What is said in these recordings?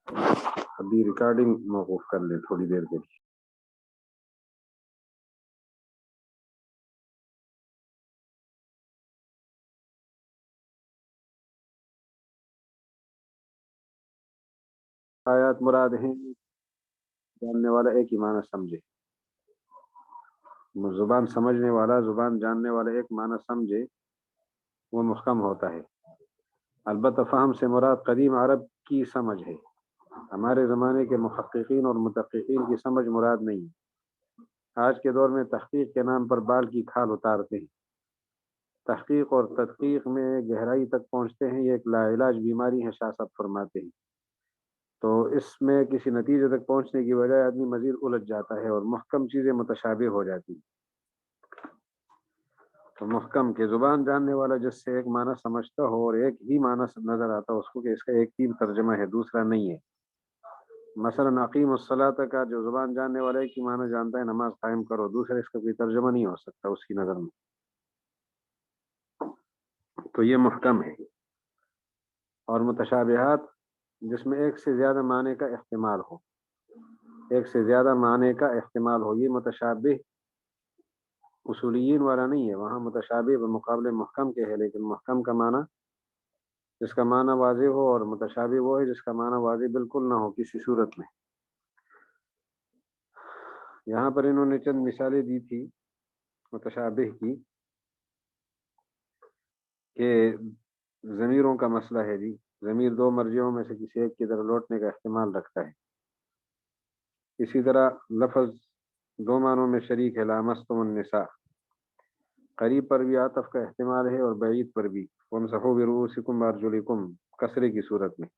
ابھی ریکارڈنگ موقوف کر لیں تھوڑی دیر کے لیے. آیات مراد ہیں جاننے والا ایک ہی معنی سمجھے، زبان سمجھنے والا زبان جاننے والا ایک معنی سمجھے وہ محکم ہوتا ہے. البتہ فہم سے مراد قدیم عرب کی سمجھ ہے، ہمارے زمانے کے محققین اور مدققین کی سمجھ مراد نہیں. آج کے دور میں تحقیق کے نام پر بال کی کھال اتارتے ہیں، تحقیق اور تدقیق میں گہرائی تک پہنچتے ہیں. یہ ایک لا علاج بیماری ہے، شاہ صاحب فرماتے ہیں. تو اس میں کسی نتیجے تک پہنچنے کی بجائے آدمی مزید الجھ جاتا ہے اور محکم چیزیں متشابہ ہو جاتی ہیں. تو محکم کے زبان جاننے والا جس سے ایک معنی سمجھتا ہو اور ایک ہی معنی نظر آتا ہو اس کو کہ اس کا ایک ہی ترجمہ ہے، دوسرا نہیں ہے. مثلا اقیم الصلاۃ کا جو زبان جاننے والا ایک ہی معنی جانتا ہے نماز قائم کرو، دوسرا اس کا کوئی ترجمہ نہیں ہو سکتا اس کی نظر میں. تو یہ محکم ہے. اور متشابہات جس میں ایک سے زیادہ معنی کا احتمال ہو، ایک سے زیادہ معنی کا احتمال ہو، یہ متشابہ اصولیین والا نہیں ہے. وہاں متشابہ بمقابلے محکم کے ہے، لیکن محکم کا معنی جس کا معنی واضح ہو اور متشابہ وہ ہے جس کا معنی واضح بالکل نہ ہو کسی صورت میں. یہاں پر انہوں نے چند مثالیں دی تھی متشابہ کی کہ ضمیروں کا مسئلہ ہے جی، ضمیر دو مرجعوں میں سے کسی ایک کی طرف لوٹنے کا احتمال رکھتا ہے. اسی طرح لفظ دو معنوں میں شریک ہے، لامستم النساء، قریب پر بھی عطف کا احتمال ہے اور بعید پر بھی. وامسحوا برؤوسکم وارجلکم کسرے کی صورت میں،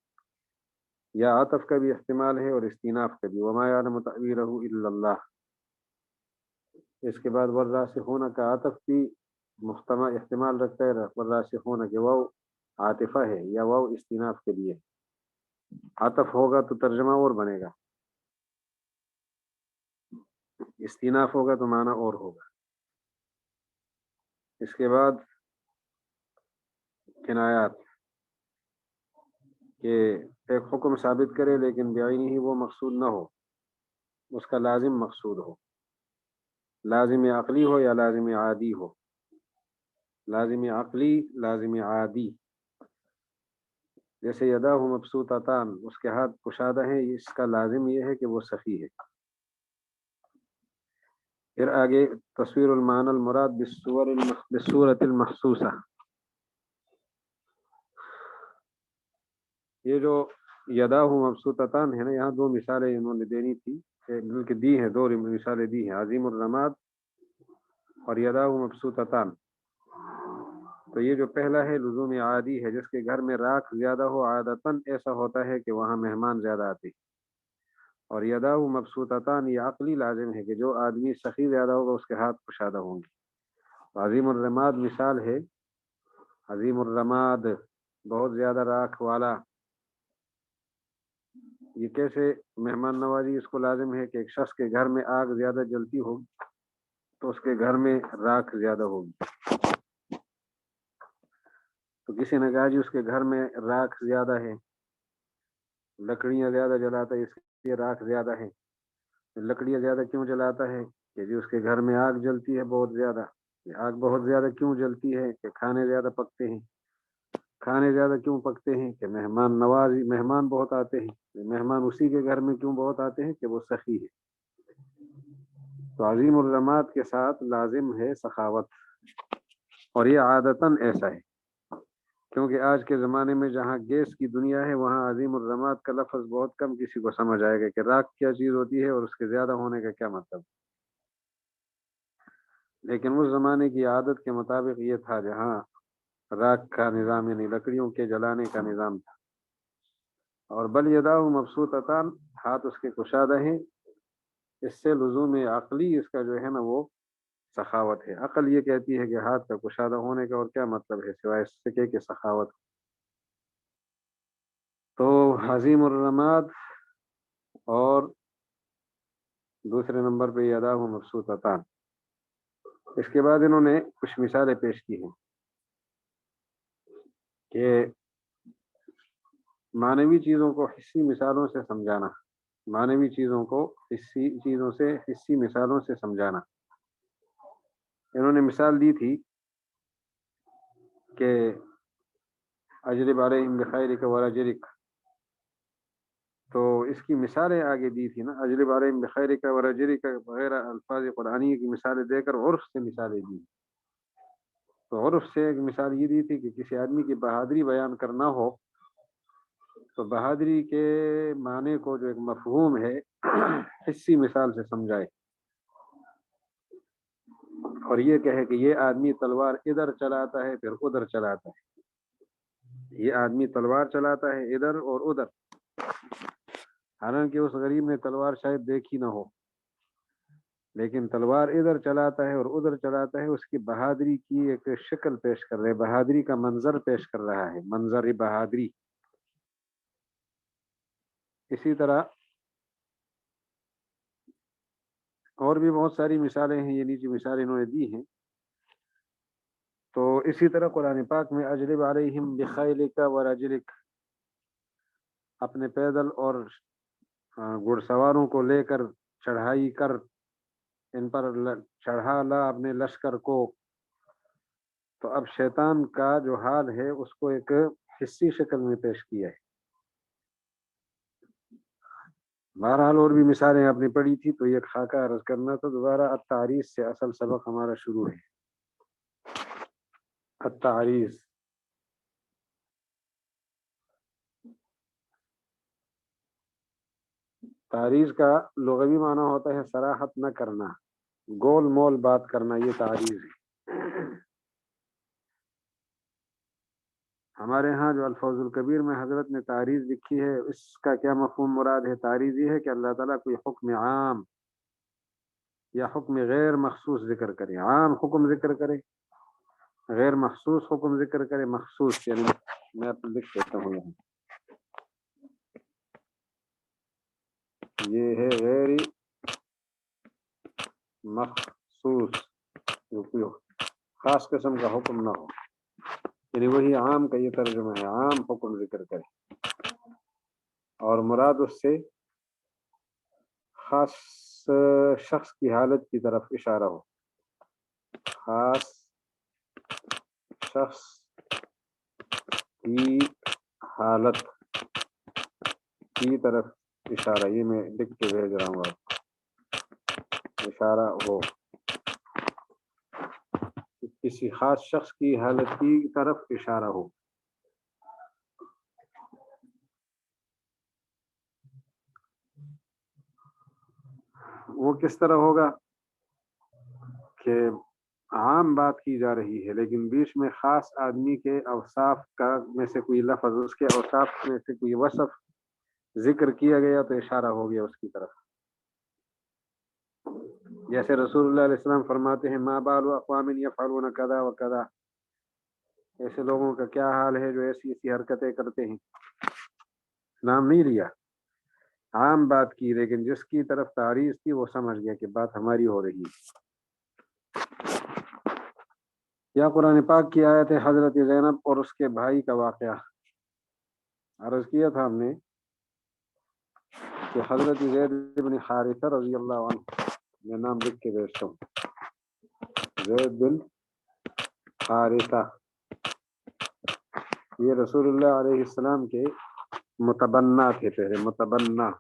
یا عطف کا بھی احتمال ہے اور استیناف کا بھی. وما یعلم تأویلہ الا اللہ. اس کے بعد والراسخون کا عطف بھی محتمل احتمال رکھتا ہے، والراسخون کے واو عاطفہ ہے یا واو استیناف کے لیے. عطف ہوگا تو ترجمہ اور بنے گا، استیناف ہوگا تو معنی اور ہوگا. اس کے بعد کنایات کہ ایک حکم ثابت کرے لیکن بعینی ہی وہ مقصود نہ ہو، اس کا لازم مقصود ہو، لازم عقلی ہو یا لازم عادی ہو. لازم عقلی، لازم عادی. جیسے یداہ مبسوطتان، اس کے ہاتھ کشادہ ہیں، اس کا لازم یہ ہے کہ وہ سخی ہے. پھر آگے تصویر المعنی المراد بالصورت المحسوسہ. یہ جو یداہ مبسوطتان ہے نا، یہاں دو مثالیں انہوں نے دینی تھی، بلکہ دی ہیں، دو مثالیں دی ہیں، عظیم الرماد اور یداہ مبسوطتان. تو یہ جو پہلا ہے لزوم عادی ہے، جس کے گھر میں راکھ زیادہ ہو عادتاً ایسا ہوتا ہے کہ وہاں مہمان زیادہ آتے. اور یداہ مبسوطتان یہ عقلی لازم ہے کہ جو آدمی سخی زیادہ ہوگا اس کے ہاتھ کشادہ ہوں گے. عظیم الرماد مثال ہے، عظیم الرماد بہت زیادہ راکھ والا. یہ کیسے مہمان نوازی اس کو لازم ہے کہ ایک شخص کے گھر میں آگ زیادہ جلتی ہوگی تو اس کے گھر میں راکھ زیادہ ہوگی. تو کسی نے کہا جی اس کے گھر میں راکھ زیادہ ہے، لکڑیاں زیادہ جلاتا ہے اس لیے راکھ زیادہ ہے. لکڑیاں زیادہ کیوں جلاتا ہے کہ جی اس کے گھر میں آگ جلتی ہے بہت زیادہ. آگ بہت زیادہ کیوں جلتی ہے کہ کھانے زیادہ پکتے ہیں. کھانے زیادہ کیوں پکتے ہیں کہ مہمان نوازی، مہمان بہت آتے ہیں. مہمان اسی کے گھر میں کیوں بہت آتے ہیں کہ وہ سخی ہے. تو عظیم الرماد کے ساتھ لازم ہے سخاوت، اور یہ عادتاً ایسا ہے کیونکہ آج کے زمانے میں جہاں گیس کی دنیا ہے وہاں عظیم الرماد کا لفظ بہت کم کسی کو سمجھ آئے گا کہ راکھ کیا چیز ہوتی ہے اور اس کے زیادہ ہونے کا کیا مطلب. لیکن اس زمانے کی عادت کے مطابق یہ تھا، جہاں راکھ کا نظام یعنی لکڑیوں کے جلانے کا نظام تھا. اور بل یداہ مبسوطتان، ہاتھ اس کے کشادہ ہیں، اس سے لزوم عقلی اس کا جو ہے نا وہ سخاوت ہے. عقل یہ کہتی ہے کہ ہاتھ کا کشادہ ہونے کا اور کیا مطلب ہے سوائے اس سے کہ سخاوت. تو عظیم الرماد اور دوسرے نمبر پہ یداہ مبسوطتان. اس کے بعد انہوں نے کچھ مثالیں پیش کی ہیں کہ معنوی چیزوں کو حصی مثالوں سے سمجھانا، معنوی چیزوں کو حصی چیزوں سے حصی مثالوں سے سمجھانا۔ انہوں نے مثال دی تھی کہ اجرب علیہم بخیرک ورجلک، تو اس کی مثالیں آگے دی تھی نا، اجرب علیہم بخیرک ورجلک وغیرہ الفاظ قرآنی کی مثالیں دے کر عرف سے مثالیں دی۔ تو عرف سے ایک مثال یہ دی تھی کہ کسی آدمی کی بہادری بیان کرنا ہو تو بہادری کے معنی کو جو ایک مفہوم ہے حصی مثال سے سمجھائے، اور یہ کہے کہ یہ آدمی تلوار ادھر چلاتا ہے پھر ادھر چلاتا ہے، یہ آدمی تلوار چلاتا ہے ادھر اور ادھر، حالانکہ اس غریب نے تلوار شاید دیکھی نہ ہو، لیکن تلوار ادھر چلاتا ہے اور ادھر چلاتا ہے، اس کی بہادری کی ایک شکل پیش کر رہے، بہادری کا منظر پیش کر رہا ہے، منظر بہادری۔ اسی طرح اور بھی بہت ساری مثالیں ہیں، یہ نیچے مثال انہوں نے دی ہیں۔ تو اسی طرح قرآن پاک میں اجلب علیہم بخیلک ورجلک، اپنے پیدل اور گھڑ سواروں کو لے کر چڑھائی کر، ان پر چڑھا لا اپنے لشکر کو۔ تو اب شیطان کا جو حال ہے اس کو ایک حصی شکل میں پیش کیا ہے۔ بہرحال اور بھی مثالیں آپ نے پڑھی تھی، تو یہ خاکہ عرض کرنا تو دوبارہ التعریض سے اصل سبق ہمارا شروع ہے۔ التعریض، تعریض کا لغوی معنی ہوتا ہے صراحت نہ کرنا، گول مول بات کرنا، یہ تعریض ہے۔ ہمارے ہاں جو الفوز الکبیر میں حضرت نے تعریض لکھی ہے، اس کا کیا مفہوم مراد ہے؟ تعریض یہ ہے کہ اللہ تعالیٰ کوئی حکم عام یا حکم غیر مخصوص ذکر کرے، عام حکم ذکر کرے، غیر مخصوص حکم ذکر کرے۔ مخصوص یعنی میں آپ کو لکھ دیتا ہوں یہاں، یہ ہے غیر مخصوص، جو کوئی خاص قسم کا حکم نہ ہو، یعنی وہی عام کا یہ ترجمہ ہے، عام حکم ذکر کرے، اور مراد اس سے خاص شخص کی حالت کی طرف اشارہ ہو، خاص شخص کی حالت کی طرف اشارہ، یہ میں لکھ کے بھیج رہا ہوں آپ، اشارہ ہو کسی خاص شخص کی حالت کی طرف اشارہ ہو۔ وہ کس طرح ہوگا کہ عام بات کی جا رہی ہے لیکن بیچ میں خاص آدمی کے اوصاف کا میں سے کوئی لفظ، اس کے اوصاف میں سے کوئی وصف ذکر کیا گیا تو اشارہ ہو گیا اس کی طرف۔ جیسے رسول اللہ علیہ السلام فرماتے ہیں ما بال اقوام یفعلون کذا و کذا، ایسے لوگوں کا کیا حال ہے جو ایسی ایسی حرکتیں کرتے ہیں۔ نام نہیں لیا، عام بات کی، لیکن جس کی طرف تعریض تھی وہ سمجھ گیا کہ بات ہماری ہو رہی ہے۔ یا قرآن پاک کی آیت ہے حضرت زینب اور اس کے بھائی کا واقعہ، عرض کیا تھا ہم نے کہ حضرت زید بن حارثہ رضی اللہ عنہ، میں نام لکھ کے بھیجتا ہوں، زید بن حارثہ، یہ رسول اللہ علیہ السلام کے متبنہ تھے، پہلے متبنہ۔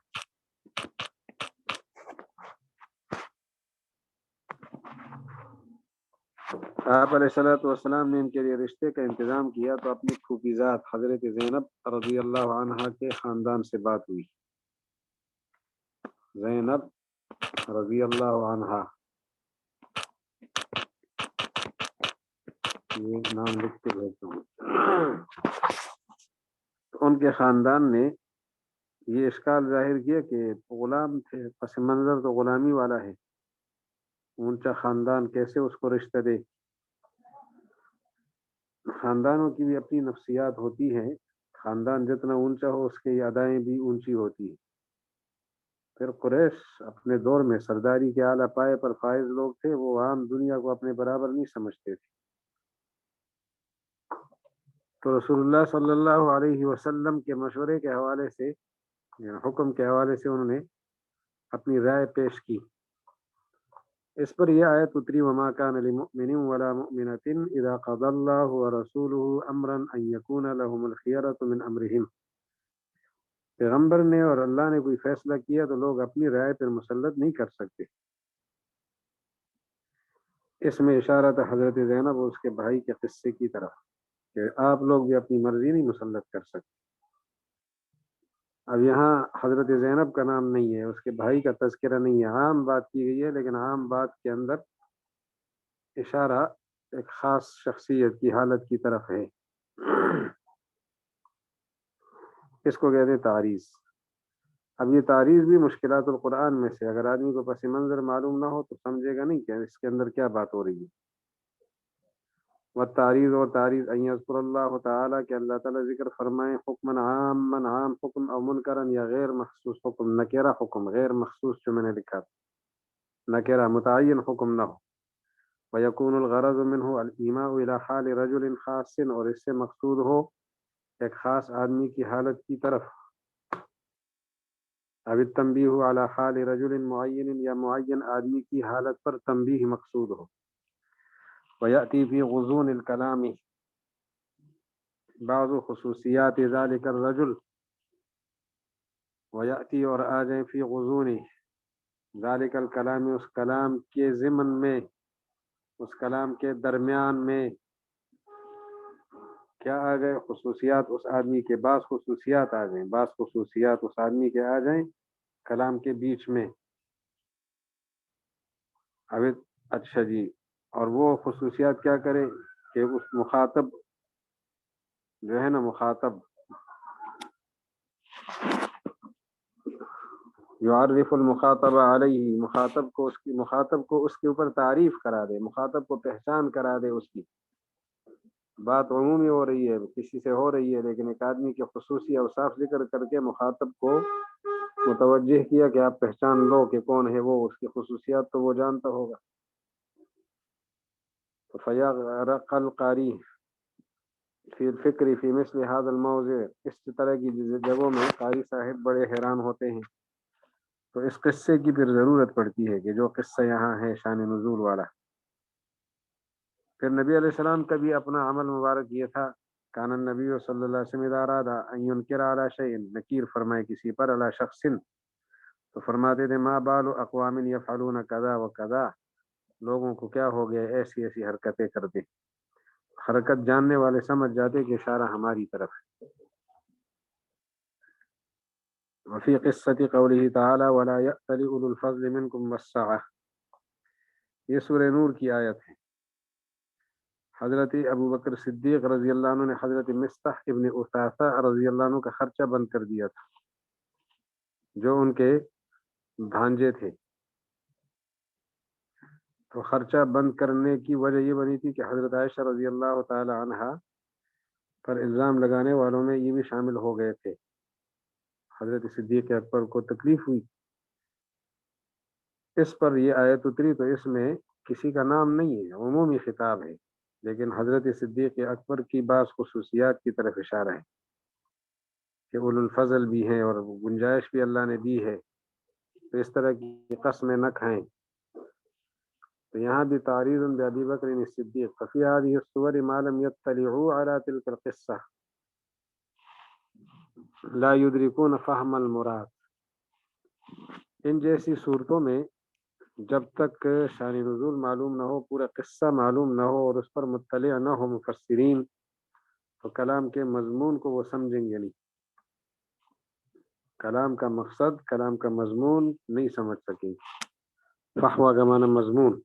آپ علیہ الصلوۃ والسلام نے ان کے لیے رشتے کا انتظام کیا تو اپنی پھوپھی ذات حضرت زینب رضی اللہ عنہا کے خاندان سے بات ہوئی، زینب رضی اللہ عنہا، یہ نام لکھ کے بھیجتا ہوں۔ ان کے خاندان نے یہ اشکال ظاہر کیا کہ غلام تھے، پس منظر تو غلامی والا ہے، اونچا خاندان کیسے اس کو رشتہ دے؟ خاندانوں کی بھی اپنی نفسیات ہوتی ہیں، خاندان جتنا اونچا ہو اس کی ادائیں بھی اونچی ہوتی ہیں۔ پھر قریش اپنے دور میں سرداری کے اعلیٰ پائے پر فائز لوگ تھے، وہ عام دنیا کو اپنے برابر نہیں سمجھتے تھے، تو رسول اللہ صلی اللہ علیہ وسلم کے مشورے کے حوالے سے یا حکم کے حوالے سے انہوں نے اپنی رائے پیش کی. اس پر یہ آیت اتری وما كان لمؤمن ولا مؤمنة اذا قضى الله ورسوله امرا ان يكون لهم الخيرة من امرهم. پیغمبر نے اور اللہ نے کوئی فیصلہ کیا تو لوگ اپنی رائے پر مسلط نہیں کر سکتے. اس میں اشارہ تھا حضرت زینب اور اس کے بھائی کے قصے کی طرف کہ آپ لوگ بھی اپنی مرضی نہیں مسلط کر سکتے. اب یہاں حضرت زینب کا نام نہیں ہے، اس کے بھائی کا تذکرہ نہیں ہے، عام بات کی گئی ہے، لیکن عام بات کے اندر اشارہ ایک خاص شخصیت کی حالت کی طرف ہے. اس کو کہتے ہیں تعریض. اب یہ تعریض بھی مشکلات القرآن میں سے، اگر آدمی کو پس منظر معلوم نہ ہو تو سمجھے گا نہیں کہ اس کے اندر کیا بات ہو رہی ہے. والتعریض اور تعریض ان یذکر اللہ تعالیٰ کہ اللہ تعالیٰ ذکر فرمائیں حکمن عامن عام حکم او منکرن یا غیر مخصوص حکم، نکرہ حکم، غیر مخصوص جو میں نے لکھا نکرہ متعین حکم نہ ہو. ویکون الغرض منہ الایماء الی حال رجل خاص، اور اس سے مقصود ہو ایک خاص آدمی کی حالت کی طرف. اب التنبیہ علی حال رجل معین، یا معین آدمی کی حالت پر تنبیہ مقصود ہو. ویأتی فی غضون الکلام بعض خصوصیات ذلک الرجل، ویأتی اور آ جائیں فی غضون ذلک الکلام، اس کلام کے ضمن میں، اس کلام کے درمیان میں کیا آ گئے؟ خصوصیات اس آدمی کے، بعض خصوصیات آ جائیں، بعض خصوصیات اس آدمی کے آ جائیں کلام کے بیچ میں. اب اچھا جی، اور وہ خصوصیات کیا کرے کہ اس مخاطب جو ہے نا، مخاطب یعرف المخاطب علیہ، مخاطب کو اس کے اوپر تعریف کرا دے، مخاطب کو پہچان کرا دے. اس کی بات عمومی ہو رہی ہے، کسی سے ہو رہی ہے، لیکن ایک آدمی کے خصوصی اوصاف ذکر کر کے مخاطب کو متوجہ کیا کہ آپ پہچان لو کہ کون ہے وہ، اس کی خصوصیات تو وہ جانتا ہوگا. تو فیغرق القاری فی الفکر فی مثل هذا الموضع، اس طرح کی جگہوں میں قاری صاحب بڑے حیران ہوتے ہیں. تو اس قصے کی پھر ضرورت پڑتی ہے کہ جو قصہ یہاں ہے شان نزول والا. پھر نبی علیہ السلام کا بھی اپنا عمل مبارک یہ تھا، کان النبی صلی اللہ علیہ وسلم اذا اراد ان ينکر علی شیء، نکیر فرمائے کسی پر، علی شخص، تو فرماتے تھے ما بال اقوام یفعلون کذا و کذا، لوگوں کو کیا ہو گیا ایسی ایسی حرکتیں کرتے. حرکت جاننے والے سمجھ جاتے کہ اشارہ ہماری طرف ہے. وفی قصۃ قوله تعالی ولا یأتل اولو الفضل منکم والسعة، یہ سورہ نور کی آیت ہے. حضرت ابو بکر صدیق رضی اللہ عنہ نے حضرت مصطح ابن اثاثہ رضی اللہ عنہ کا خرچہ بند کر دیا تھا، جو ان کے بھانجے تھے. تو خرچہ بند کرنے کی وجہ یہ بنی تھی کہ حضرت عائشہ رضی اللہ تعالی عنہا پر الزام لگانے والوں میں یہ بھی شامل ہو گئے تھے. حضرت صدیق اکبر کو تکلیف ہوئی، اس پر یہ آیت اتری. تو اس میں کسی کا نام نہیں ہے، عمومی خطاب ہے، لیکن حضرت صدیق اکبر کی بعض خصوصیات کی طرف اشارہ ہے کہ اولو الفضل بھی ہیں اور گنجائش بھی اللہ نے دی ہے، تو اس طرح کی قسمیں نہ کھائیں. تو یہاں بھی تعریض بأبی بکر الصدیق ففی هذه الصور ما لم يطلعوا على تلك القصة لا يدركون فهم المراد. ان جیسی صورتوں میں جب تک شان نزول معلوم نہ ہو، پورا قصہ معلوم نہ ہو اور اس پر مطلع نہ ہو مفسرین، تو کلام کے مضمون کو وہ سمجھیں گے نہیں، کلام کا مقصد، کلام کا مضمون نہیں سمجھ سکیں. فحوہ کا معنی مضمون.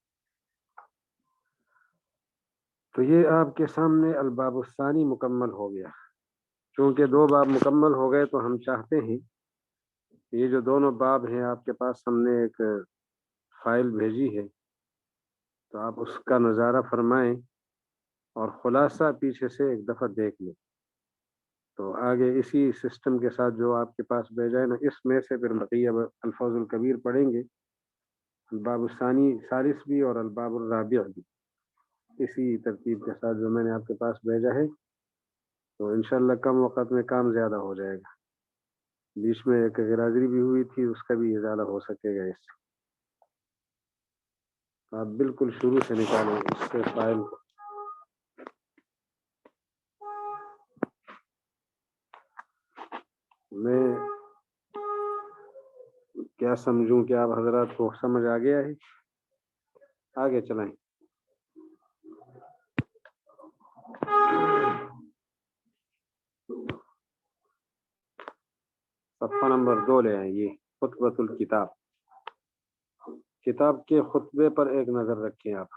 تو یہ آپ کے سامنے الباب الثانی مکمل ہو گیا. چونکہ 2 باب مکمل ہو گئے تو ہم چاہتے ہیں یہ جو دونوں باب ہیں آپ کے پاس، ہم نے ایک فائل بھیجی ہے، تو آپ اس کا نظارہ فرمائیں اور خلاصہ پیچھے سے ایک دفعہ دیکھ لیں. تو آگے اسی سسٹم کے ساتھ جو آپ کے پاس بھیجا ہے نا، اس میں سے پھر بقیہ الفاظ الکبیر پڑھیں گے، الباب الثانی ثالث بھی اور الباب الرابع بھی، اسی ترتیب کے ساتھ جو میں نے آپ کے پاس بھیجا ہے تو انشاءاللہ کم وقت میں کام زیادہ ہو جائے گا. بیچ میں ایک غیرحاضری بھی ہوئی تھی، اس کا بھی ازالہ ہو سکے گا. اس سے آپ بالکل شروع سے نکالیں اس کے فائل کو. میں کیا سمجھوں کہ آپ حضرات کو سمجھ آ گیا ہے؟ آگے چلائیں. صفحہ نمبر 2 لے آئیں. یہ خطبۃ الکتاب، کتاب کے خطبے پر ایک نظر رکھیں. آپ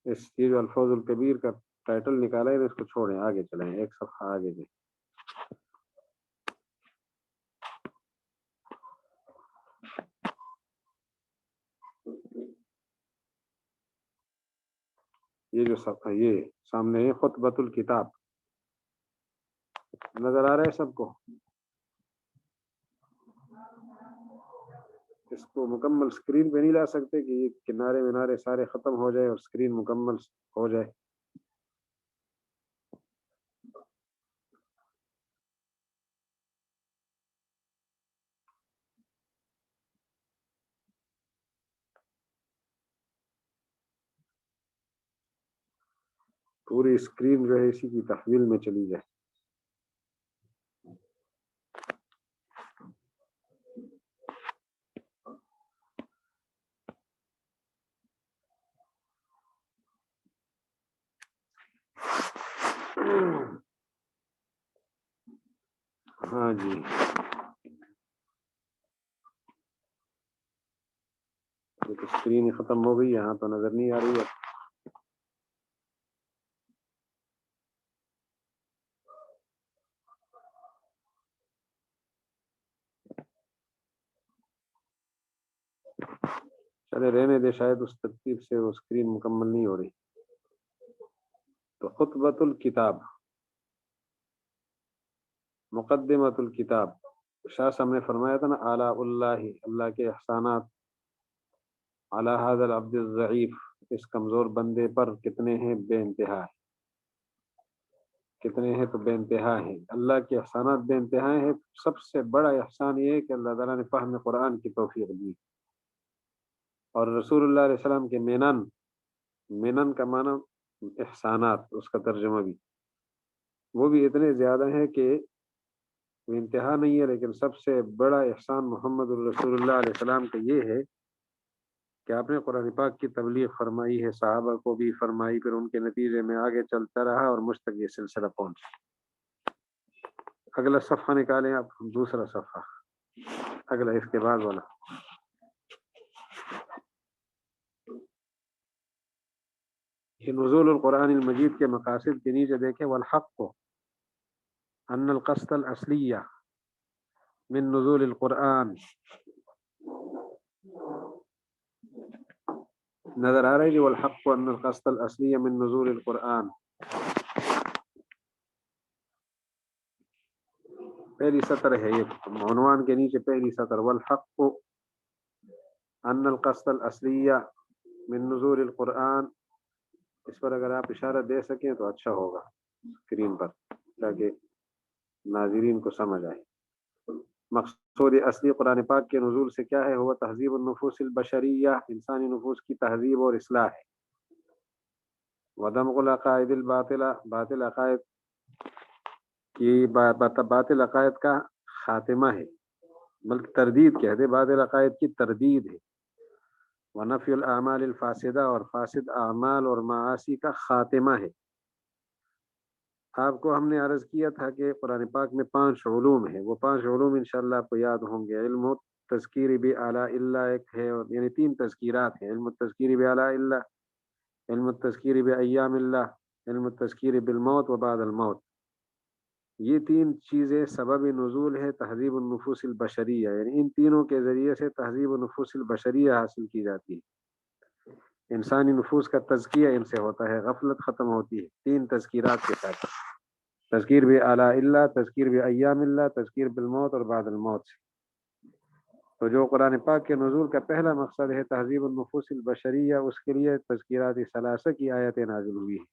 اس کی جو الفاظ الکبیر کا ٹائٹل نکالا ہے اس کو چھوڑیں، آگے چلیں. ایک صفحہ آگے دیں. یہ جو صفحہ یہ سامنے ہے خطبۃ الکتاب، نظر آ رہا ہے سب کو؟ اس کو مکمل سکرین پہ نہیں لا سکتے کہ یہ کنارے ونارے سارے ختم ہو جائے اور سکرین مکمل ہو جائے؟ پوری سکرین جو ہے اسی کی تحویل میں چلی جائے. ہاں جی، سکرین ختم ہو گئی. یہاں تو نظر نہیں آ رہی ہے. چلے رہنے دے، شاید اس ترتیب سے وہ سکرین مکمل نہیں ہو رہی. تو خطبۃ الکتاب، مقدمۃ الکتاب. شاہ صاحب نے فرمایا تھا نا، آلاء اللہ، اللہ کے احسانات، علی ھذا العبد الضعیف، اس کمزور بندے پر کتنے ہیں؟ بے انتہا. کتنے ہیں؟ تو بے انتہا ہیں. اللہ کے احسانات بے انتہا ہیں. سب سے بڑا احسان یہ ہے کہ اللہ تعالیٰ نے فہم قرآن کی توفیق دی، اور رسول اللہ علیہ السلام کے منن، منن کا معنی احسانات، اس کا ترجمہ بھی، وہ بھی اتنے زیادہ ہیں کہ وہ انتہا نہیں ہے. لیکن سب سے بڑا احسان محمد الرسول اللہ علیہ السلام کا یہ ہے کہ آپ نے قرآن پاک کی تبلیغ فرمائی ہے، صحابہ کو بھی فرمائی، پھر ان کے نتیجے میں آگے چلتا رہا اور مجھ تک یہ سلسلہ پہنچا. اگلا صفحہ نکالیں آپ، دوسرا صفحہ، اگلا اس کے بعد والا. یہ نزول القرآن المجید کے مقاصد کے نیچے دیکھیں، والحق ان القصد الاصلیہ من نزول القرآن. نظر آ رہا ہے جی؟ والحق ان القصد الاصلیہ من نزول القرآن. پہلی سطر ہے یہ عنوان کے نیچے، پہلی سطر، والحق ان القصد الاصلیہ من نزول القرآن. اس پر اگر آپ اشارہ دے سکیں تو اچھا ہوگا اسکرین پر، تاکہ ناظرین کو سمجھ آئے. مقصود اصلی قرآن پاک کے نزول سے کیا ہے؟ ہوا تہذیب النفوس البشریہ، انسانی نفوس کی تہذیب اور اصلاح ہے. ودمغ العقائد الباطلہ، باطل عقائد کی، باطل عقائد کا خاتمہ ہے، بلکہ تردید کہتے، باطل عقائد کی تردید ہے. ونفی الاعمال الفاسدہ، اور فاسد اعمال اور معاصی کا خاتمہ ہے. آپ کو ہم نے عرض کیا تھا کہ قرآن پاک میں 5 علوم ہیں. وہ 5 علوم انشاءاللہ آپ کو یاد ہوں گے. علم التذکیر بآلاء اللہ ایک ہے، اور یعنی 3 تذکیرات ہیں: علم التذکیر بآلاء اللہ، علم التذکیر بایام اللہ، علم التذکیر بالموت و بعد الموت. یہ 3 چیزیں سبب نزول ہے تہذیب النفوس البشریہ، یعنی ان تینوں کے ذریعے سے تہذیب النفوس البشریہ حاصل کی جاتی ہے. انسانی نفوس کا تزکیہ ان سے ہوتا ہے، غفلت ختم ہوتی ہے 3 تذکیرات کے ساتھ: تذکیر بآلاء اللہ، تذکیر بایام اللہ، تذکیر بالموت اور بعد الموت سے. تو جو قرآن پاک کے نزول کا پہلا مقصد ہے تہذیب النفوس البشریہ، اس کے لیے تذکیرات ثلاثہ کی آیتیں نازل ہوئی ہیں،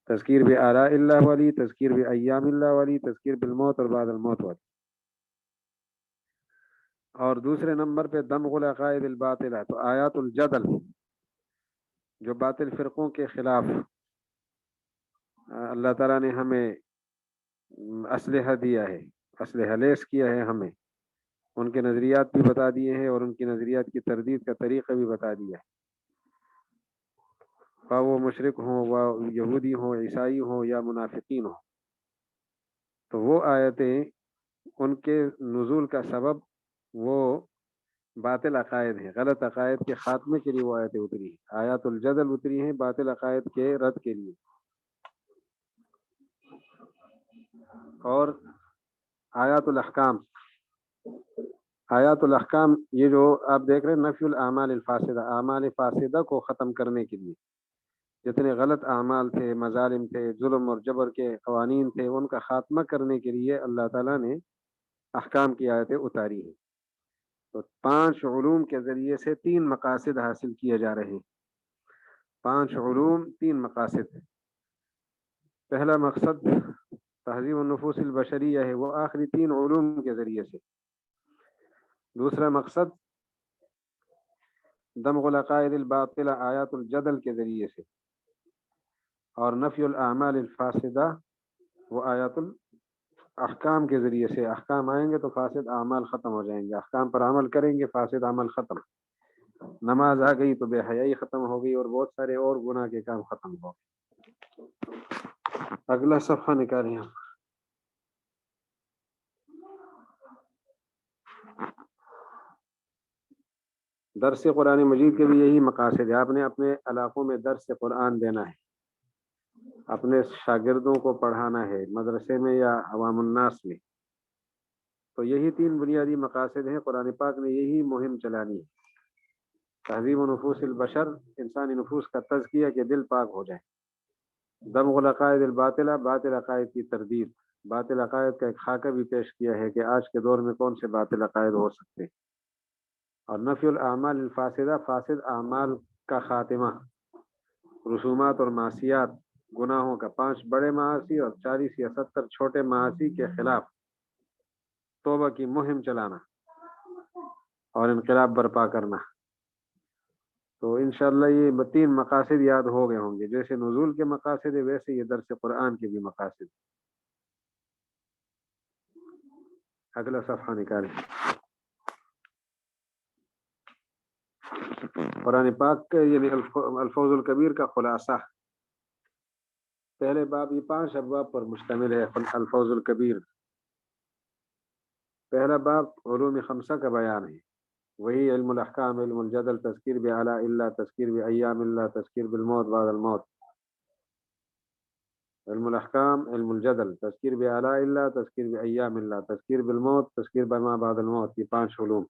تذکیر بآلاء اللہ والی، تذکیر بایام اللہ والی، تذکیر بالموت اور بعد الموت والی۔ اور دوسرے نمبر پہ دمغ العقائد الباطلہ، تو آیات الجدل جو باطل فرقوں کے خلاف اللہ تعالیٰ نے ہمیں اسلحہ دیا ہے، اسلحہ لیس کیا ہے ہمیں، ان کے نظریات بھی بتا دیے ہیں اور ان کی نظریات کی تردید کا طریقہ بھی بتا دیا ہے، خواہ وہ مشرک ہوں، وہ یہودی ہوں، عیسائی ہوں یا منافقین ہوں۔ تو وہ آیتیں ان کے نزول کا سبب وہ باطل عقائد ہیں، غلط عقائد کے خاتمے کے لیے وہ آیتیں اتری ہیں، آیات الجدل اتری ہیں باطل عقائد کے رد کے لیے۔ اور آیات الاحکام، آیات الاحکام یہ جو آپ دیکھ رہے ہیں نفی الاعمال الفاسدہ، اعمال فاسدہ کو ختم کرنے کے لیے، جتنے غلط اعمال تھے، مظالم تھے، ظلم اور جبر کے قوانین تھے، ان کا خاتمہ کرنے کے لیے اللہ تعالیٰ نے احکام کی آیتیں اتاری ہیں۔ تو 5 علوم کے ذریعے سے 3 مقاصد حاصل کیے جا رہے ہیں، 5 علوم 3 مقاصد۔ پہلا مقصد تہذیب النفوس البشریہ ہے، وہ آخری 3 علوم کے ذریعے سے۔ دوسرا مقصد دمغ العقائد الباطلہ آیات الجدل کے ذریعے سے، اور نفی الاعمال الفاسدہ وہ آیات الاحکام کے ذریعے سے۔ احکام آئیں گے تو فاسد اعمال ختم ہو جائیں گے، احکام پر عمل کریں گے فاسد عمل ختم، نماز آ گئی تو بے حیائی ختم ہو گئی اور بہت سارے اور گناہ کے کام ختم ہو گئے۔ اگلا صفحہ نکالیں ہم۔ درس قرآن مجید کے بھی یہی مقاصد ہے، آپ نے اپنے علاقوں میں درس قرآن دینا ہے، اپنے شاگردوں کو پڑھانا ہے مدرسے میں یا عوام الناس میں، تو یہی 3 بنیادی مقاصد ہیں۔ قرآن پاک نے یہی مہم چلانی ہے، تہذیب و نفوس البشر، انسانی نفوس کا تزکیہ کہ دل پاک ہو جائے، دمغ العقائد الباطلہ، باطل عقائد کی تردید، باطل عقائد کا ایک خاکہ بھی پیش کیا ہے کہ آج کے دور میں کون سے باطل عقائد ہو سکتے ہیں، اور نفی الاعمال الفاسدہ، فاسد اعمال کا خاتمہ، رسومات اور معصیات، گناہوں کا 5 بڑے معاصی اور 40 یا 70 چھوٹے معاصی کے خلاف توبہ کی مہم چلانا اور انقلاب برپا کرنا۔ تو انشاءاللہ یہ 3 مقاصد یاد ہو گئے ہوں گے، جیسے نزول کے مقاصد ہے ویسے یہ درس قرآن کے بھی مقاصد۔ اگلا صفحہ نکالیں۔ قرآن پاک کے یعنی الفوز الکبیر کا خلاصہ، پہلے باب یہ 5 ابواب پر مشتمل ہے۔ الفوز الکبیر پہلا باب علوم 5 کا بیان ہے، وہی علم الاحکام، علم الجدل، تذکیر بآلاء اللہ، تذکیر بایام اللہ، تذکیر بالموت بعد الموت۔ علم الاحکام، علم الجدل، تذکیر بآلاء اللہ، تذکیر بایام اللہ، تذکیر بالموت، تذکیر بما بعد الموت، یہ 5 علوم۔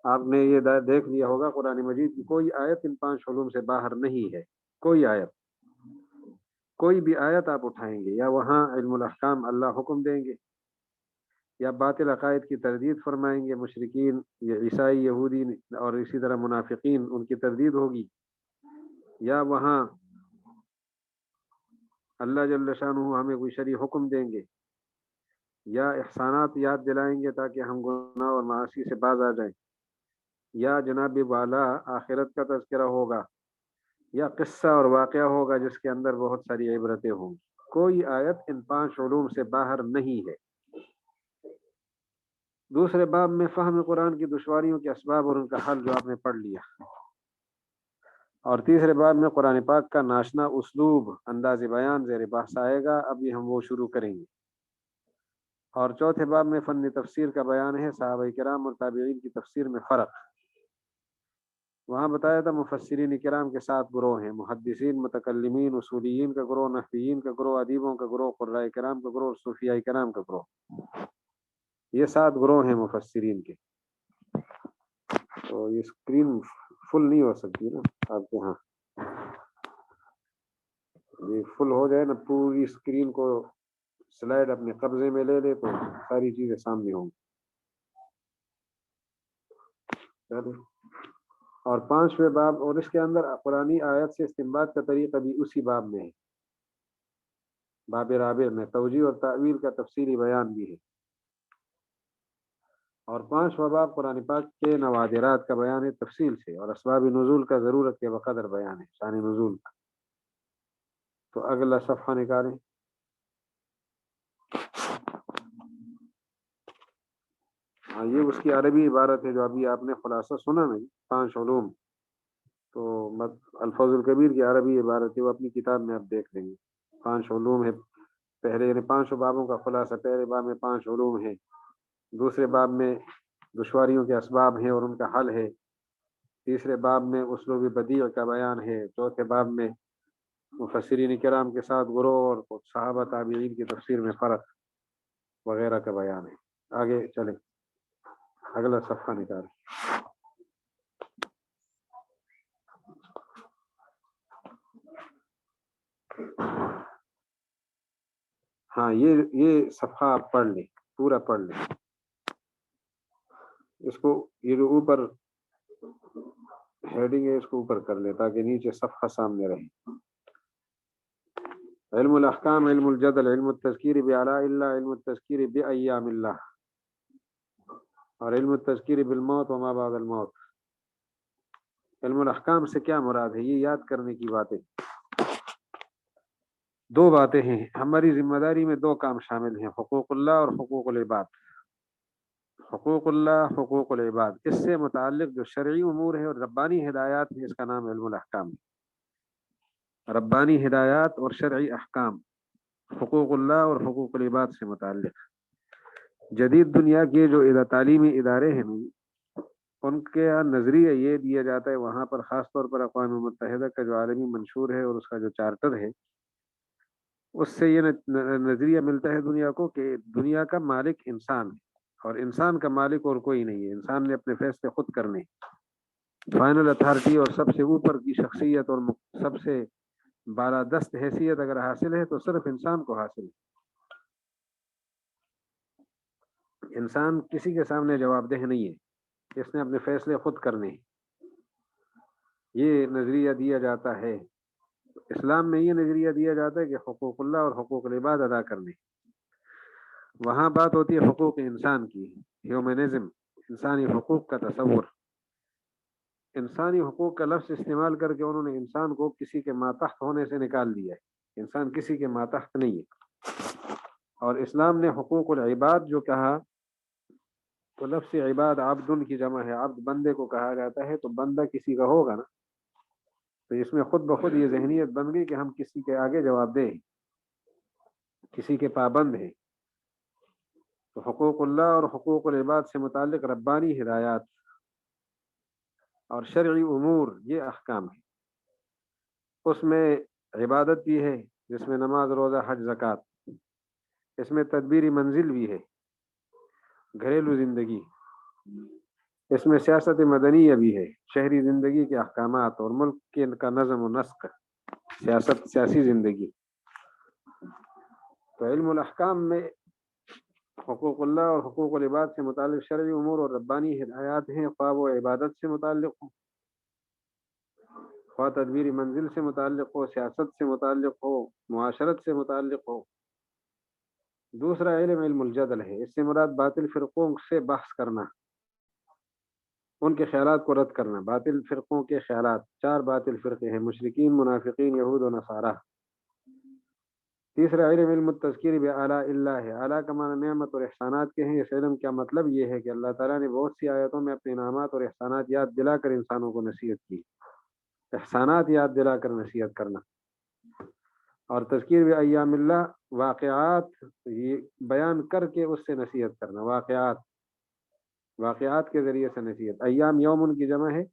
آپ نے یہ دیکھ لیا ہوگا قرآن مجید کی کوئی آیت ان 5 علوم سے باہر نہیں ہے، کوئی آیت، کوئی بھی آیت آپ اٹھائیں گے یا وہاں علم الاحکام اللہ حکم دیں گے، یا باطل عقائد کی تردید فرمائیں گے، مشرکین یا عیسائی یہودی اور اسی طرح منافقین ان کی تردید ہوگی، یا وہاں اللہ جل شانہ ہمیں کوئی شرعی حکم دیں گے، یا احسانات یاد دلائیں گے تاکہ ہم گناہ اور معاصی سے باز آ جائیں، یا جناب والا آخرت کا تذکرہ ہوگا، یا قصہ اور واقعہ ہوگا جس کے اندر بہت ساری عبرتیں ہوں گی، کوئی آیت ان 5 علوم سے باہر نہیں ہے۔ دوسرے باب میں فہم قرآن کی دشواریوں کے اسباب اور ان کا حل جو آپ نے پڑھ لیا، اور تیسرے باب میں قرآن پاک کا ناشنا اسلوب، انداز بیان زیر بحث آئے گا، ابھی ہم وہ شروع کریں گے۔ اور چوتھے باب میں فن تفسیر کا بیان ہے، صحابہ کرام اور تابعین کی تفسیر میں فرق، وہاں بتایا تھا مفسرین کرام کے 7 گروہ ہیں، محدثین، متکلمین، اصولیین کا گروہ، نحویین کا گروہ، ادیبوں کا گروہ، قراء کرام کا گروہ اور صوفیاء کرام کا گروہ، یہ 7 گروہ ہیں مفسرین کے۔ تو یہ اسکرین فل نہیں ہو سکتی نا آپ کے ہاں، یہ فل ہو جائے نا پوری اسکرین کو سلائڈ اپنے قبضے میں لے لے تو ساری چیزیں سامنے ہوں گی۔ چلو، اور 5ویں باب، اور اس کے اندر قرآنی آیت سے استنباط کا طریقہ بھی اسی باب میں ہے، باب رابع میں توجیہ اور تعویل کا تفصیلی بیان بھی ہے، اور 5واں باب قرآن پاک کے نوادرات کا بیان ہے تفصیل سے، اور اسباب نزول کا ضرورت کے بقدر بیان ہے، شان نزول کا۔ تو اگلا صفحہ نکالیں۔ ہاں، یہ اس کی عربی عبارت ہے جو ابھی آپ نے خلاصہ سنا نا، 5 علوم، تو الفاظ الکبیر کی عربی عبارت ہے، وہ اپنی کتاب میں آپ دیکھ لیں گے۔ 5 علوم ہے پہلے، یعنی 5 بابوں کا خلاصہ، پہلے باب میں 5 علوم ہیں، دوسرے باب میں دشواریوں کے اسباب ہیں اور ان کا حل ہے، تیسرے باب میں اسلوب بدیع کا بیان ہے، چوتھے باب میں مفسرین کرام کے ساتھ گروہ اور صحابہ تابعین کی تفسیر میں فرق وغیرہ کا بیان ہے۔ آگے چلیں، اگلا صفحہ نکال۔ ہاں، یہ صفحہ آپ پڑھ لیں، پورا پڑھ لیں اس کو، یہ جو اوپر ہیڈنگ ہے اس کو اوپر کر لیں تاکہ نیچے صفحہ سامنے رہے۔ علم الاحکام، علم الجدل، علم التذکیر بآلاء اللہ، علم التذکیر بایام اللہ، اور علم التذکیر بالموت وما بعد الموت۔ علم الاحکام سے کیا مراد ہے؟ یہ یاد کرنے کی باتیں، 2 باتیں ہیں، ہماری ذمہ داری میں 2 کام شامل ہیں، حقوق اللہ اور حقوق العباد۔ حقوق اللہ، حقوق العباد، اس سے متعلق جو شرعی امور ہے اور ربانی ہدایات ہے، اس کا نام علم الاحکام ہے۔ ربانی ہدایات اور شرعی احکام، حقوق اللہ اور حقوق العباد سے متعلق۔ جدید دنیا کے جو تعلیمی ادارے ہیں ان کے نظریہ یہ دیا جاتا ہے، وہاں پر خاص طور پر اقوام متحدہ کا جو عالمی منشور ہے اور اس کا جو چارٹر ہے، اس سے یہ نظریہ ملتا ہے دنیا کو کہ دنیا کا مالک انسان ہے، اور انسان کا مالک اور کوئی نہیں ہے، انسان نے اپنے فیصلے خود کرنے، فائنل اتھارٹی اور سب سے اوپر کی شخصیت اور سب سے بالادست حیثیت اگر حاصل ہے تو صرف انسان کو حاصل ہے۔ انسان کسی کے سامنے جواب دہ نہیں ہے، اس نے اپنے فیصلے خود کرنے ہیں، یہ نظریہ دیا جاتا ہے۔ اسلام میں یہ نظریہ دیا جاتا ہے کہ حقوق اللہ اور حقوق العباد ادا کرنے۔ وہاں بات ہوتی ہے حقوق انسان کی، ہیومنزم، انسانی حقوق کا تصور۔ انسانی حقوق کا لفظ استعمال کر کے انہوں نے انسان کو کسی کے ماتحت ہونے سے نکال دیا ہے، انسان کسی کے ماتحت نہیں ہے۔ اور اسلام نے حقوق العباد جو کہا تو لفظ عباد عبد کی جمع ہے، عبد بندے کو کہا جاتا ہے، تو بندہ کسی کا ہوگا نا، تو اس میں خود بخود یہ ذہنیت بن گئی کہ ہم کسی کے آگے جواب دیں، کسی کے پابند ہیں۔ تو حقوق اللہ اور حقوق العباد سے متعلق ربانی ہدایات اور شرعی امور، یہ احکام ہیں۔ اس میں عبادت بھی ہے جس میں نماز، روزہ، حج، زکوٰۃ، اس میں تدبیری منزل بھی ہے، گھریلو زندگی، اس میں سیاست مدنیہ بھی ہے، شہری زندگی کے احکامات اور ملک کا نظم و نسق، سیاسی زندگی۔ تو علم الاحکام میں حقوق اللہ اور حقوق العباد سے متعلق شرعی امور اور ربانی ہدایات ہیں، خواہ وہ عبادت سے متعلق ہو، خواہ تدبیری منزل سے متعلق ہو، سیاست سے متعلق ہو، معاشرت سے متعلق ہو۔ دوسرا علم، علم الجدل ہے، اس سے مراد باطل فرقوں سے بحث کرنا، ان کے خیالات کو رد کرنا۔ باطل فرقوں کے خیالات، 4 باطل فرقے ہیں، مشرکین، منافقین، یہود و نصارہ۔ تیسرا علم، علم التذکیر بآلاء اللہ ہے، اعلیٰ کا معنی نعمت اور احسانات کے ہیں۔ اس علم کا مطلب یہ ہے کہ اللہ تعالیٰ نے بہت سی آیتوں میں اپنے انعامات اور احسانات یاد دلا کر انسانوں کو نصیحت کی، احسانات یاد دلا کر نصیحت کرنا۔ اور تذکیر بایام اللہ، واقعات یہ بیان کر کے اس سے نصیحت کرنا، واقعات کے ذریعے سے نصیحت۔ ایام یوم ان کی جمع ہے،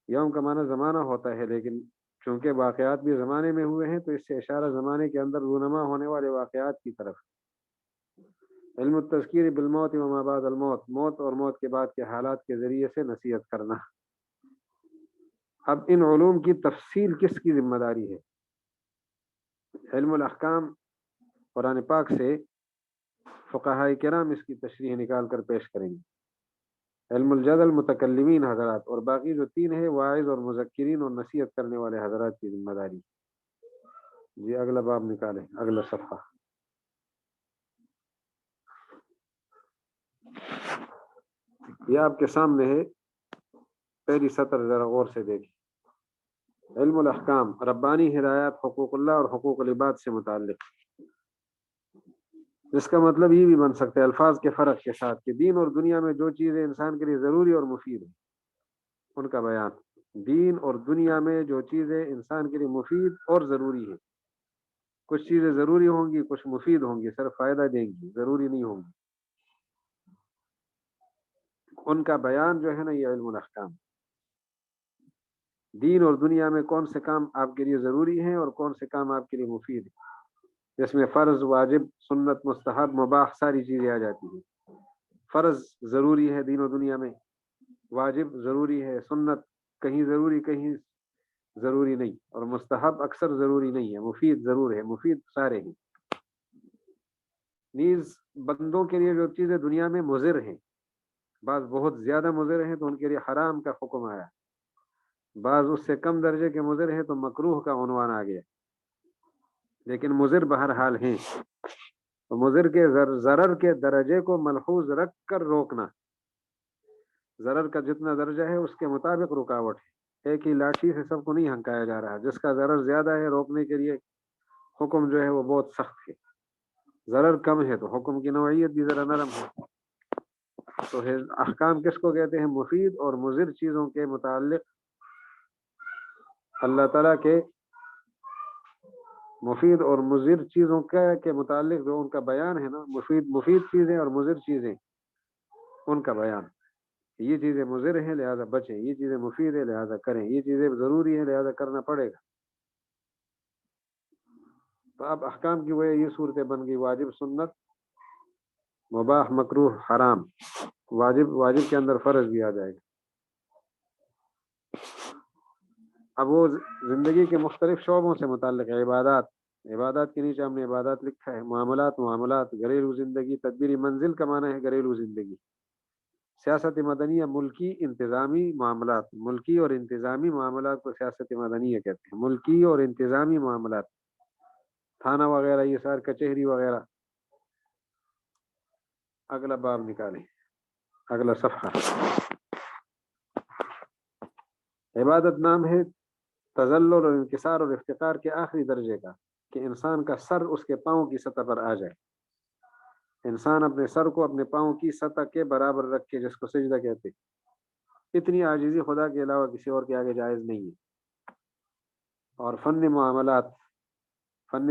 یوم کا معنی زمانہ ہوتا ہے، لیکن چونکہ واقعات بھی زمانے میں ہوئے ہیں تو اس سے اشارہ زمانے کے اندر رونما ہونے والے واقعات کی طرف۔ علم التذکیر بالموت وما بعد الموت، موت اور موت کے بعد کے حالات کے ذریعے سے نصیحت کرنا۔ اب ان علوم کی تفصیل کس کی ذمہ داری ہے؟ علم الاحکام قرآن پاک سے فقہاء کرام اس کی تشریح نکال کر پیش کریں گے۔ علم الجدل متکلمین حضرات، اور باقی جو تین ہے واعظ اور مذکرین اور نصیحت کرنے والے حضرات کی ذمہ داری۔ جی اگلا باب نکالیں، اگلا صفحہ۔ یہ آپ کے سامنے ہے، پہلی سطر ذرا غور سے دیکھیں۔ علم الاحکام، ربانی ہدایات حقوق اللہ اور حقوق العباد سے متعلق، جس کا مطلب یہ بھی بن سکتا ہے الفاظ کے فرق کے ساتھ کہ دین اور دنیا میں جو چیزیں انسان کے لیے ضروری اور مفید ہیں ان کا بیان۔ دین اور دنیا میں جو چیزیں انسان کے لیے مفید اور ضروری ہیں، کچھ چیزیں ضروری ہوں گی، کچھ مفید ہوں گی، صرف فائدہ دیں گی، ضروری نہیں ہوں گی، ان کا بیان جو ہے نا یہ علم الاحکام۔ دین اور دنیا میں کون سے کام آپ کے لیے ضروری ہیں اور کون سے کام آپ کے لیے مفید ہیں، جس میں فرض، واجب، سنت، مستحب، مباح ساری چیزیں آ جاتی ہیں۔ فرض ضروری ہے دین و دنیا میں، واجب ضروری ہے، سنت کہیں ضروری کہیں ضروری نہیں، اور مستحب اکثر ضروری نہیں ہے، مفید ضرور ہے، مفید سارے ہیں۔ نیز بندوں کے لیے جو چیزیں دنیا میں مضر ہیں، بعض بہت زیادہ مضر ہیں تو ان کے لیے حرام کا حکم آیا، بعض اس سے کم درجے کے مضر ہیں تو مکروہ کا عنوان آ گیا، لیکن مضر بہرحال ہیں۔ تو مضر کے ضرر کے درجے کو ملحوظ رکھ کر روکنا، ضرر کا جتنا درجہ ہے اس کے مطابق رکاوٹ ہے، ایک ہی لاٹھی سے سب کو نہیں ہنکایا جا رہا، جس کا ضرر زیادہ ہے روکنے کے لیے حکم جو ہے وہ بہت سخت ہے، ضرر کم ہے تو حکم کی نوعیت بھی ذرا نرم ہے۔ تو احکام کس کو کہتے ہیں؟ مفید اور مضر چیزوں کے متعلق اللہ تعالیٰ کے مفید اور مضر چیزوں کے متعلق جو ان کا بیان ہے نا، مفید چیزیں اور مضر چیزیں ان کا بیان۔ یہ چیزیں مضر ہیں لہذا بچیں، یہ چیزیں مفید ہیں لہذا کریں، یہ چیزیں ضروری ہیں لہذا کرنا پڑے گا۔ تو اب احکام کی وجہ یہ صورتیں بن گئی، واجب، سنت، مباح، مکروہ، حرام۔ واجب کے اندر فرض بھی آ جائے گا۔ اب وہ زندگی کے مختلف شعبوں سے متعلق ہے، عبادات کے نیچے ہم نے عبادات لکھا ہے، معاملات، گھریلو زندگی، تدبیری منزل کا معنی ہے گھریلو زندگی، سیاست مدنیہ، ملکی انتظامی معاملات، ملکی اور انتظامی معاملات کو سیاست مدنیہ کہتے ہیں، ملکی اور انتظامی معاملات، تھانہ وغیرہ، یہ سار کچہری وغیرہ۔ اگلا باب نکالیں، اگلا صفحہ۔ عبادت نام ہے تذلل اور انکسار اور افتقار کے آخری درجے کا، کہ انسان کا سر اس کے پاؤں کی سطح پر آ جائے، انسان اپنے سر کو اپنے پاؤں کی سطح کے برابر رکھ کے، جس کو سجدہ کہتے، اتنی عاجزی خدا کے علاوہ کسی اور کے آگے جائز نہیں ہے۔ اور فن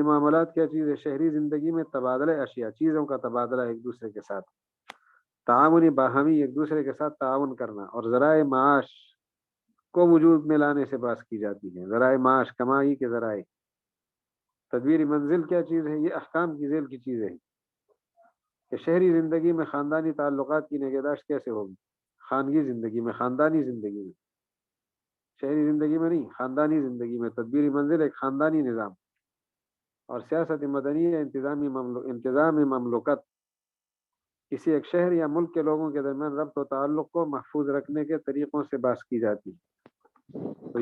معاملات کیا چیز ہے؟ شہری زندگی میں تبادلہ اشیاء، چیزوں کا تبادلہ ایک دوسرے کے ساتھ، تعاونی باہمی، ایک دوسرے کے ساتھ تعاون کرنا، اور ذرائع معاش کو وجود میں لانے سے بات کی جاتی ہے، ذرائع معاش، کمائی کے ذرائع۔ تدبیری منزل کیا چیز ہے؟ یہ احکام کی ذیل کی چیزیں ہیں کہ شہری زندگی میں خاندانی تعلقات کی نگہداشت کیسے ہوگی، خانگی زندگی میں، خاندانی زندگی میں، شہری زندگی میں نہیں، خاندانی زندگی میں۔ تدبیری منزل ایک خاندانی نظام، اور سیاست مدنی انتظامی مملکت، کسی ایک شہر یا ملک کے لوگوں کے درمیان ربط و تعلق کو محفوظ رکھنے کے طریقوں سے بحث کی جاتی ہے۔ تو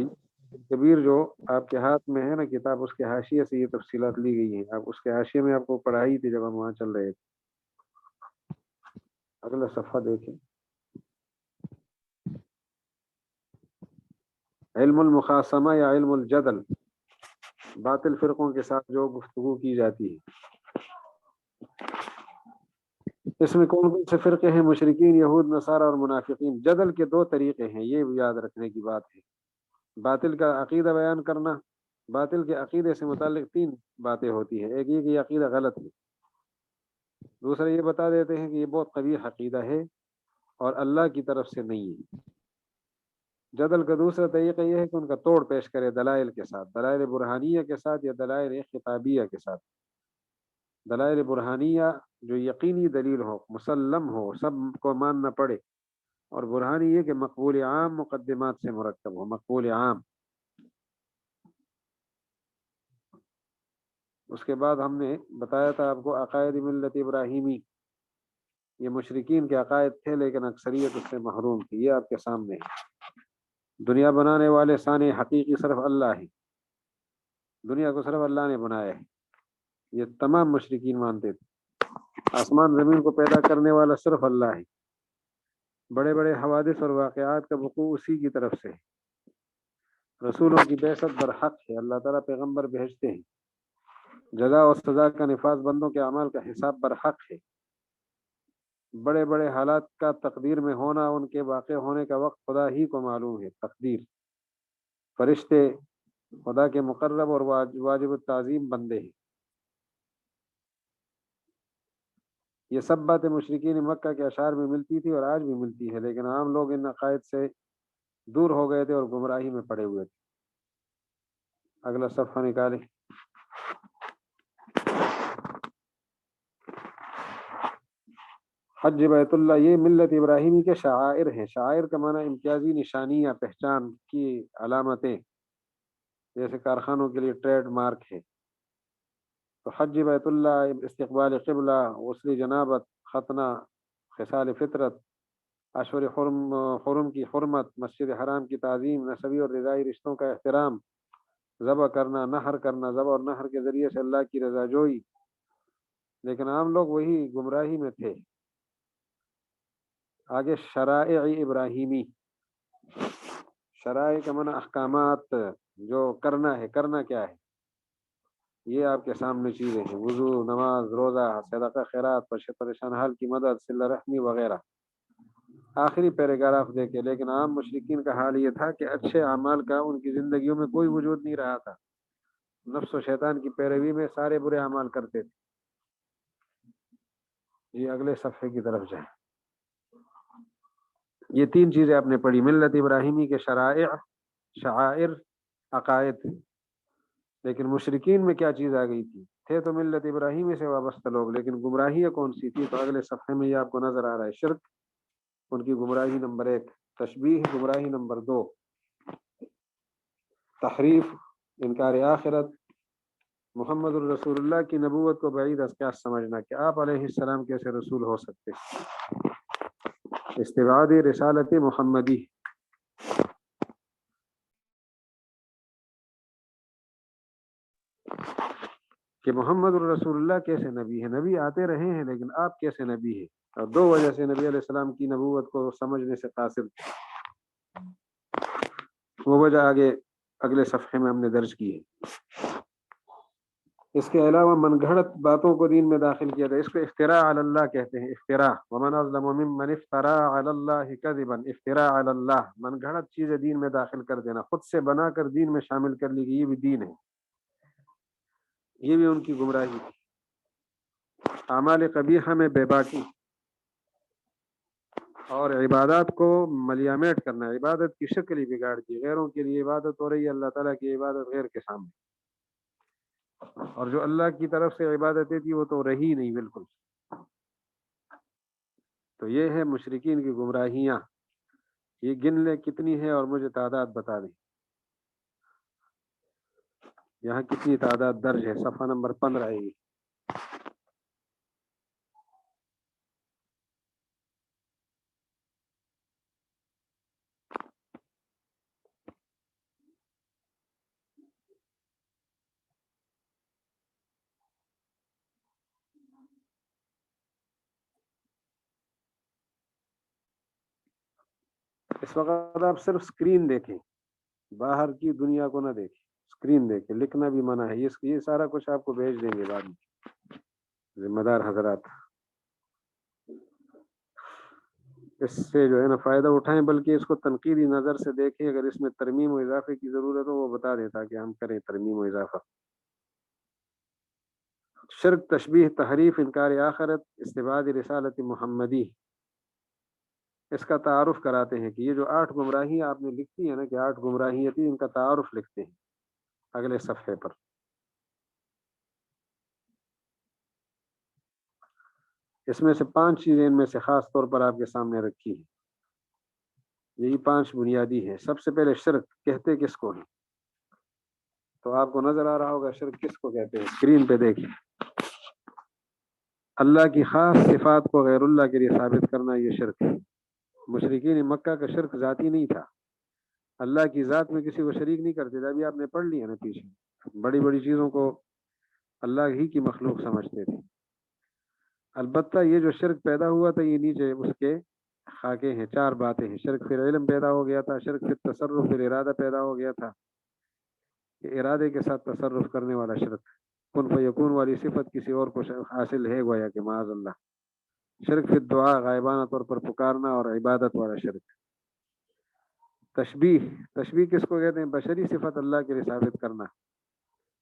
کبیر جو آپ کے ہاتھ میں ہے نا کتاب، اس کے حاشیے سے یہ تفصیلات لی گئی ہیں، آپ اس کے حاشیے میں آپ کو پڑھائی تھی جب ہم وہاں چل رہے تھے۔ اگلا صفحہ دیکھیں، علم المخاصمہ یا علم الجدل، باطل فرقوں کے ساتھ جو گفتگو کی جاتی ہے۔ اس میں کون کون سے فرقے ہیں؟ مشرکین، یہود، نصارہ اور منافقین۔ جدل کے دو طریقے ہیں، یہ بھی یاد رکھنے کی بات ہے۔ باطل کا عقیدہ بیان کرنا، باطل کے عقیدے سے متعلق تین باتیں ہوتی ہیں، ایک یہ کہ یہ عقیدہ غلط ہے، دوسرا یہ بتا دیتے ہیں کہ یہ بہت قبیح عقیدہ ہے اور اللہ کی طرف سے نہیں ہے۔ جدل کا دوسرا طریقہ یہ ہے کہ ان کا توڑ پیش کرے دلائل کے ساتھ، دلائل برہانیہ کے ساتھ یا دلائل خطابیہ کے ساتھ۔ دلائل برہانیہ جو یقینی دلیل ہو، مسلم ہو، سب کو ماننا پڑے، اور برہانی یہ کہ مقبول عام مقدمات سے مرکب ہو، مقبول عام۔ اس کے بعد ہم نے بتایا تھا آپ کو عقائد ملت ابراہیمی، یہ مشرکین کے عقائد تھے، لیکن اکثریت اس سے محروم تھی۔ یہ آپ کے سامنے ہے۔ دنیا بنانے والے ثانی حقیقی صرف اللہ ہے، دنیا کو صرف اللہ نے بنایا ہے، یہ تمام مشرکین مانتے تھے۔ آسمان زمین کو پیدا کرنے والا صرف اللہ ہے، بڑے بڑے حوادث اور واقعات کا وقوع اسی کی طرف سے ہے۔ رسولوں کی بعثت برحق ہے، اللہ تعالیٰ پیغمبر بھیجتے ہیں، جزا اور سزا کا نفاذ، بندوں کے اعمال کا حساب برحق ہے۔ بڑے بڑے حالات کا تقدیر میں ہونا، ان کے واقع ہونے کا وقت خدا ہی کو معلوم ہے۔ تقدیر، فرشتے خدا کے مقرب اور واجب التعظیم بندے ہیں۔ یہ سب باتیں مشرکین مکہ کے اشعار میں ملتی تھی اور آج بھی ملتی ہے، لیکن عام لوگ ان عقائد سے دور ہو گئے تھے اور گمراہی میں پڑے ہوئے تھے۔ اگلا صفحہ نکالیں۔ حج بیت اللہ، یہ ملت ابراہیمی کے شعائر ہیں۔ شعائر کا معنی امتیازی نشانیاں، پہچان کی علامتیں، جیسے کارخانوں کے لیے ٹریڈ مارک ہے۔ تو حج بیت اللہ، استقبال قبلہ، غسل جنابت، ختنہ، خصال فطرت، اشہر حرم کی حرمت، مسجد حرام کی تعظیم، نسبی اور رضائی رشتوں کا احترام، ذبح کرنا، نحر کرنا، ذبح اور نحر کے ذریعے سے اللہ کی رضا جوئی، لیکن عام لوگ وہی گمراہی میں تھے۔ آگے شرائع ابراہیمی، شرائع کا معنی احکامات، جو کرنا ہے۔ کرنا کیا ہے؟ یہ آپ کے سامنے چیزیں ہیں: وضو، نماز، روزہ، صدقہ خیرات، پریشان حال کی مدد، صلہ رحمی وغیرہ۔ آخری پیراگراف دیکھے، لیکن عام مشرکین کا حال یہ تھا کہ اچھے اعمال کا ان کی زندگیوں میں کوئی وجود نہیں رہا تھا، نفس و شیطان کی پیروی میں سارے برے اعمال کرتے تھے۔ یہ اگلے صفحے کی طرف جائیں۔ یہ تین چیزیں آپ نے پڑھی، ملت ابراہیمی کے شرائع، شعائر، عقائد۔ لیکن مشرکین میں کیا چیز آ گئی تھی؟ تھے تو ملت ابراہیمی سے وابستہ لوگ، لیکن گمراہیاں کون سی تھی؟ تو اگلے صفحے میں یہ آپ کو نظر آ رہا ہے۔ شرک ان کی گمراہی نمبر 1، تشبیہ گمراہی نمبر 2، تحریف، انکار آخرت، محمد الرسول اللہ کی نبوت کو بعید از قیاس سمجھنا کہ آپ علیہ السلام کیسے رسول ہو سکتے، استبعاد رسالت محمدی۔ کہ محمد الرسول اللہ کیسے نبی ہے؟ نبی آتے رہے ہیں، لیکن آپ کیسے نبی ہیں؟ اور 2 وجہ سے نبی علیہ السلام کی نبوت کو سمجھنے سے قاصر تھے۔ وہ وجہ آگے اگلے صفحے میں ہم نے درج کی ہے۔ اس کے علاوہ من گھڑت باتوں کو دین میں داخل کیا تھا، اس کو افتراء علی اللہ کہتے ہیں۔ افتراء، ومن اظلم ممن افترا علی اللہ کذبا، افتراء علی اللہ، من گھڑت چیزیں دین میں داخل کر دینا، خود سے بنا کر دین میں شامل کر لی گئی، یہ بھی دین ہے، یہ بھی ان کی گمراہی تھی۔ اعمال قبیحہ میں بے باکی اور عبادات کو ملیامیٹ کرنا، عبادت کی شکل ہی بگاڑ دی، غیروں کے لیے عبادت ہو رہی ہے، اللہ تعالیٰ کی عبادت غیر کے سامنے، اور جو اللہ کی طرف سے عبادتیں تھی وہ تو رہی نہیں بالکل۔ تو یہ ہے مشرکین کی گمراہیاں، یہ گن لیں کتنی ہے اور مجھے تعداد بتا دیں، یہاں کتنی تعداد درج ہے۔ صفحہ نمبر 15 ہے۔ اس وقت آپ صرف سکرین دیکھیں، باہر کی دنیا کو نہ دیکھیں، سکرین دیکھیں، لکھنا بھی منع ہے۔ یہ سارا کچھ آپ کو بھیج دیں گے بعد میں ذمہ دار حضرات، اس سے جو ہے نا فائدہ اٹھائیں، بلکہ اس کو تنقیدی نظر سے دیکھیں، اگر اس میں ترمیم و اضافے کی ضرورت ہو وہ بتا دیں تاکہ ہم کریں ترمیم و اضافہ۔ شرک، تشبیہ، تحریف، انکار آخرت، استبعاد رسالت محمدی، اس کا تعارف کراتے ہیں کہ یہ جو 8 گمراہیاں آپ نے لکھی ہیں نا کہ 8 گمراہیاں تھیں، ان کا تعارف لکھتے ہیں اگلے صفحے پر۔ اس میں سے 5 چیزیں ان میں سے خاص طور پر آپ کے سامنے رکھی ہیں، یہی 5 بنیادی ہیں۔ سب سے پہلے شرک کہتے کس کو ہیں؟ تو آپ کو نظر آ رہا ہوگا شرک کس کو کہتے ہیں، اسکرین پہ دیکھیں۔ اللہ کی خاص صفات کو غیر اللہ کے لیے ثابت کرنا یہ شرک ہے۔ مشرکین مکہ کا شرک ذاتی نہیں تھا، اللہ کی ذات میں کسی کو شریک نہیں کرتے تھے، ابھی آپ نے پڑھ لیا نا پیچھے، بڑی بڑی چیزوں کو اللہ ہی کی مخلوق سمجھتے تھے۔ البتہ یہ جو شرک پیدا ہوا تھا یہ نیچے اس کے خاکے ہیں، چار باتیں ہیں۔ شرک پھر علم پیدا ہو گیا تھا، شرک پھر تصرف، پھر ارادہ پیدا ہو گیا تھا کہ ارادے کے ساتھ تصرف کرنے والا شرک، کن فیکون والی صفت کسی اور کو حاصل ہے گویا کہ معاذ اللہ۔ شرک پھر دعا، غائبانہ طور پر پکارنا، اور عبادت والا شرک۔ تشبیہ، تشبیہ کس کو کہتے ہیں؟ بشری صفت اللہ کے لیے ثابت کرنا،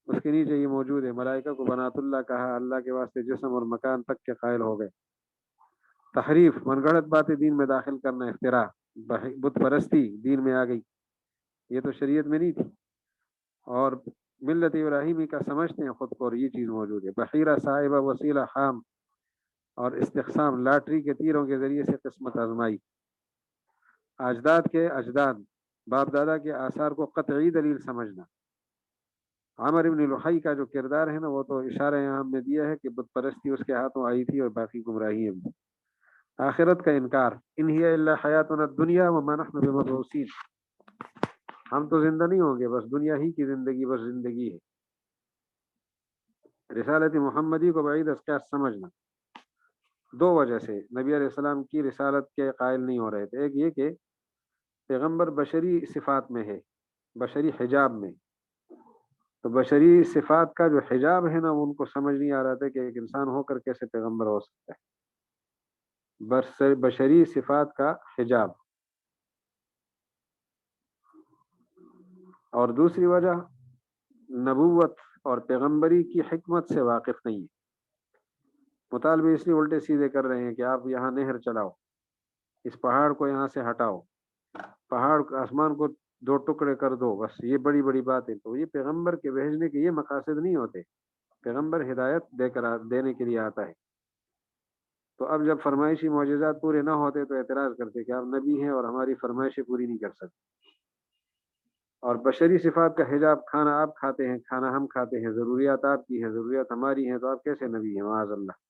اس کے نیچے یہ موجود ہے۔ ملائکہ کو بنات اللہ کہا، اللہ کے واسطے جسم اور مکان تک کے قائل ہو گئے۔ تحریف، من گڑت باتیں دین میں داخل کرنا، اختراع، بت پرستی دین میں آ گئی، یہ تو شریعت میں نہیں تھی، اور ملت ابراہیمی کا سمجھتے ہیں خود کو، اور یہ چیز موجود ہے۔ بحیرہ، صاحبہ، وسیلہ، حام، اور استقسام، لاٹری کے تیروں کے ذریعے سے قسمت آزمائی۔ اجداد کے اجداد، باپ دادا کے آثار کو قطعی دلیل سمجھنا۔ عامر ابن لحی کا جو کردار ہے نا، وہ تو اشارہ یہاں ہم نے دیا ہے کہ بت پرستی اس کے ہاتھوں آئی تھی، اور باقی گمراہی ہے۔ آخرت کا انکار، ان ہی الا حیاتنا الدنیا وما نحن بمبعوثین، ہم تو زندہ نہیں ہوں گے، بس دنیا ہی کی زندگی بس زندگی ہے۔ رسالت محمدی کو بعید از قیاس سمجھنا، دو وجہ سے نبی علیہ السلام کی رسالت کے قائل نہیں ہو رہے تھے۔ ایک یہ کہ پیغمبر بشری صفات میں ہے، بشری حجاب میں، تو بشری صفات کا جو حجاب ہے نا، ان کو سمجھ نہیں آ رہا تھا کہ ایک انسان ہو کر کیسے پیغمبر ہو سکتا ہے، بشری صفات کا حجاب۔ اور دوسری وجہ نبوت اور پیغمبری کی حکمت سے واقف نہیں ہے۔ مطالبے اس لیے الٹے سیدھے کر رہے ہیں کہ آپ یہاں نہر چلاؤ، اس پہاڑ کو یہاں سے ہٹاؤ، پہاڑ آسمان کو دو ٹکڑے کر دو، بس یہ بڑی بڑی بات ہے۔ تو یہ پیغمبر کے بھیجنے کے یہ مقاصد نہیں ہوتے، پیغمبر ہدایت دینے کے لیے آتا ہے۔ تو اب جب فرمائشی معجزات پورے نہ ہوتے تو اعتراض کرتے کہ آپ نبی ہیں اور ہماری فرمائشیں پوری نہیں کر سکتے۔ اور بشری صفات کا حجاب، کھانا آپ کھاتے ہیں، کھانا ہم کھاتے ہیں، ضروریات آپ کی ہیں، ضروریات ہماری ہیں، تو آپ کیسے نبی ہیں معاذ اللہ۔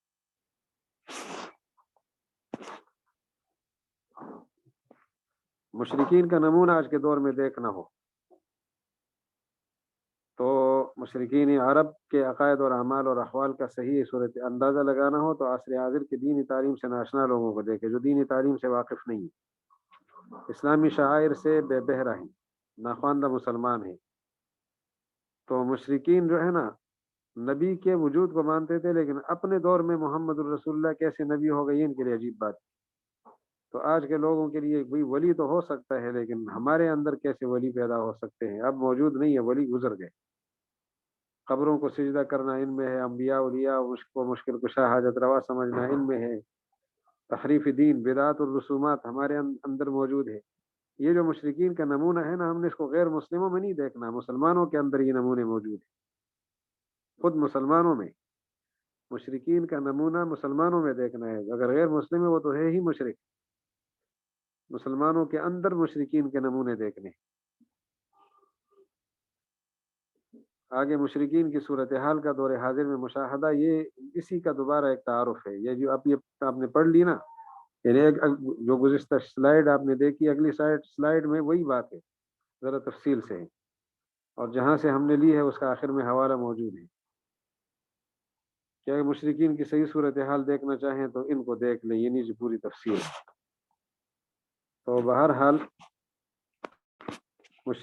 مشرکین کا نمونہ آج کے دور میں دیکھنا ہو تو مشرکین عرب کے عقائد اور اعمال اور احوال کا صحیح صورت اندازہ لگانا ہو تو عصر حاضر کی دینی تعلیم سے ناشنا لوگوں کو دیکھے، جو دینی تعلیم سے واقف نہیں ہے، اسلامی شعائر سے بے بہرہ ہیں، ناخواندہ مسلمان ہیں۔ تو مشرکین جو ہے نا، نبی کے وجود کو مانتے تھے، لیکن اپنے دور میں محمد الرسول اللہ کیسے نبی ہو گئی، ان کے لیے عجیب بات۔ تو آج کے لوگوں کے لیے بھائی ولی تو ہو سکتا ہے، لیکن ہمارے اندر کیسے ولی پیدا ہو سکتے ہیں؟ اب موجود نہیں ہے، ولی گزر گئے۔ قبروں کو سجدہ کرنا ان میں ہے، انبیاء اولیاء کو مشکل کشا حاجت روا سمجھنا ان میں ہے، تحریف دین، بدعات اور رسومات ہمارے اندر موجود ہے۔ یہ جو مشرکین کا نمونہ ہے نا، ہم نے اس کو غیر مسلموں میں نہیں دیکھنا، مسلمانوں کے اندر یہ نمونے موجود ہیں، خود مسلمانوں میں۔ مشرکین کا نمونہ مسلمانوں میں دیکھنا ہے، اگر غیر مسلم ہے وہ تو ہے ہی مشرک، مسلمانوں کے اندر مشرکین کے نمونے دیکھنے۔ آگے مشرکین کی صورتحال کا دور حاضر میں مشاہدہ، یہ اسی کا دوبارہ ایک تعارف ہے۔ یہ جو آپ نے پڑھ لی نا، یعنی جو گزشتہ سلائیڈ آپ نے دیکھی، اگلی سلائیڈ میں وہی بات ہے، ذرا تفصیل سے ہے، اور جہاں سے ہم نے لی ہے اس کا آخر میں حوالہ موجود ہے۔ کیا مشرکین کی صحیح صورتحال دیکھنا چاہیں تو ان کو دیکھ لیں، یہ نیچے پوری تفصیل ہے۔ تو بہرحال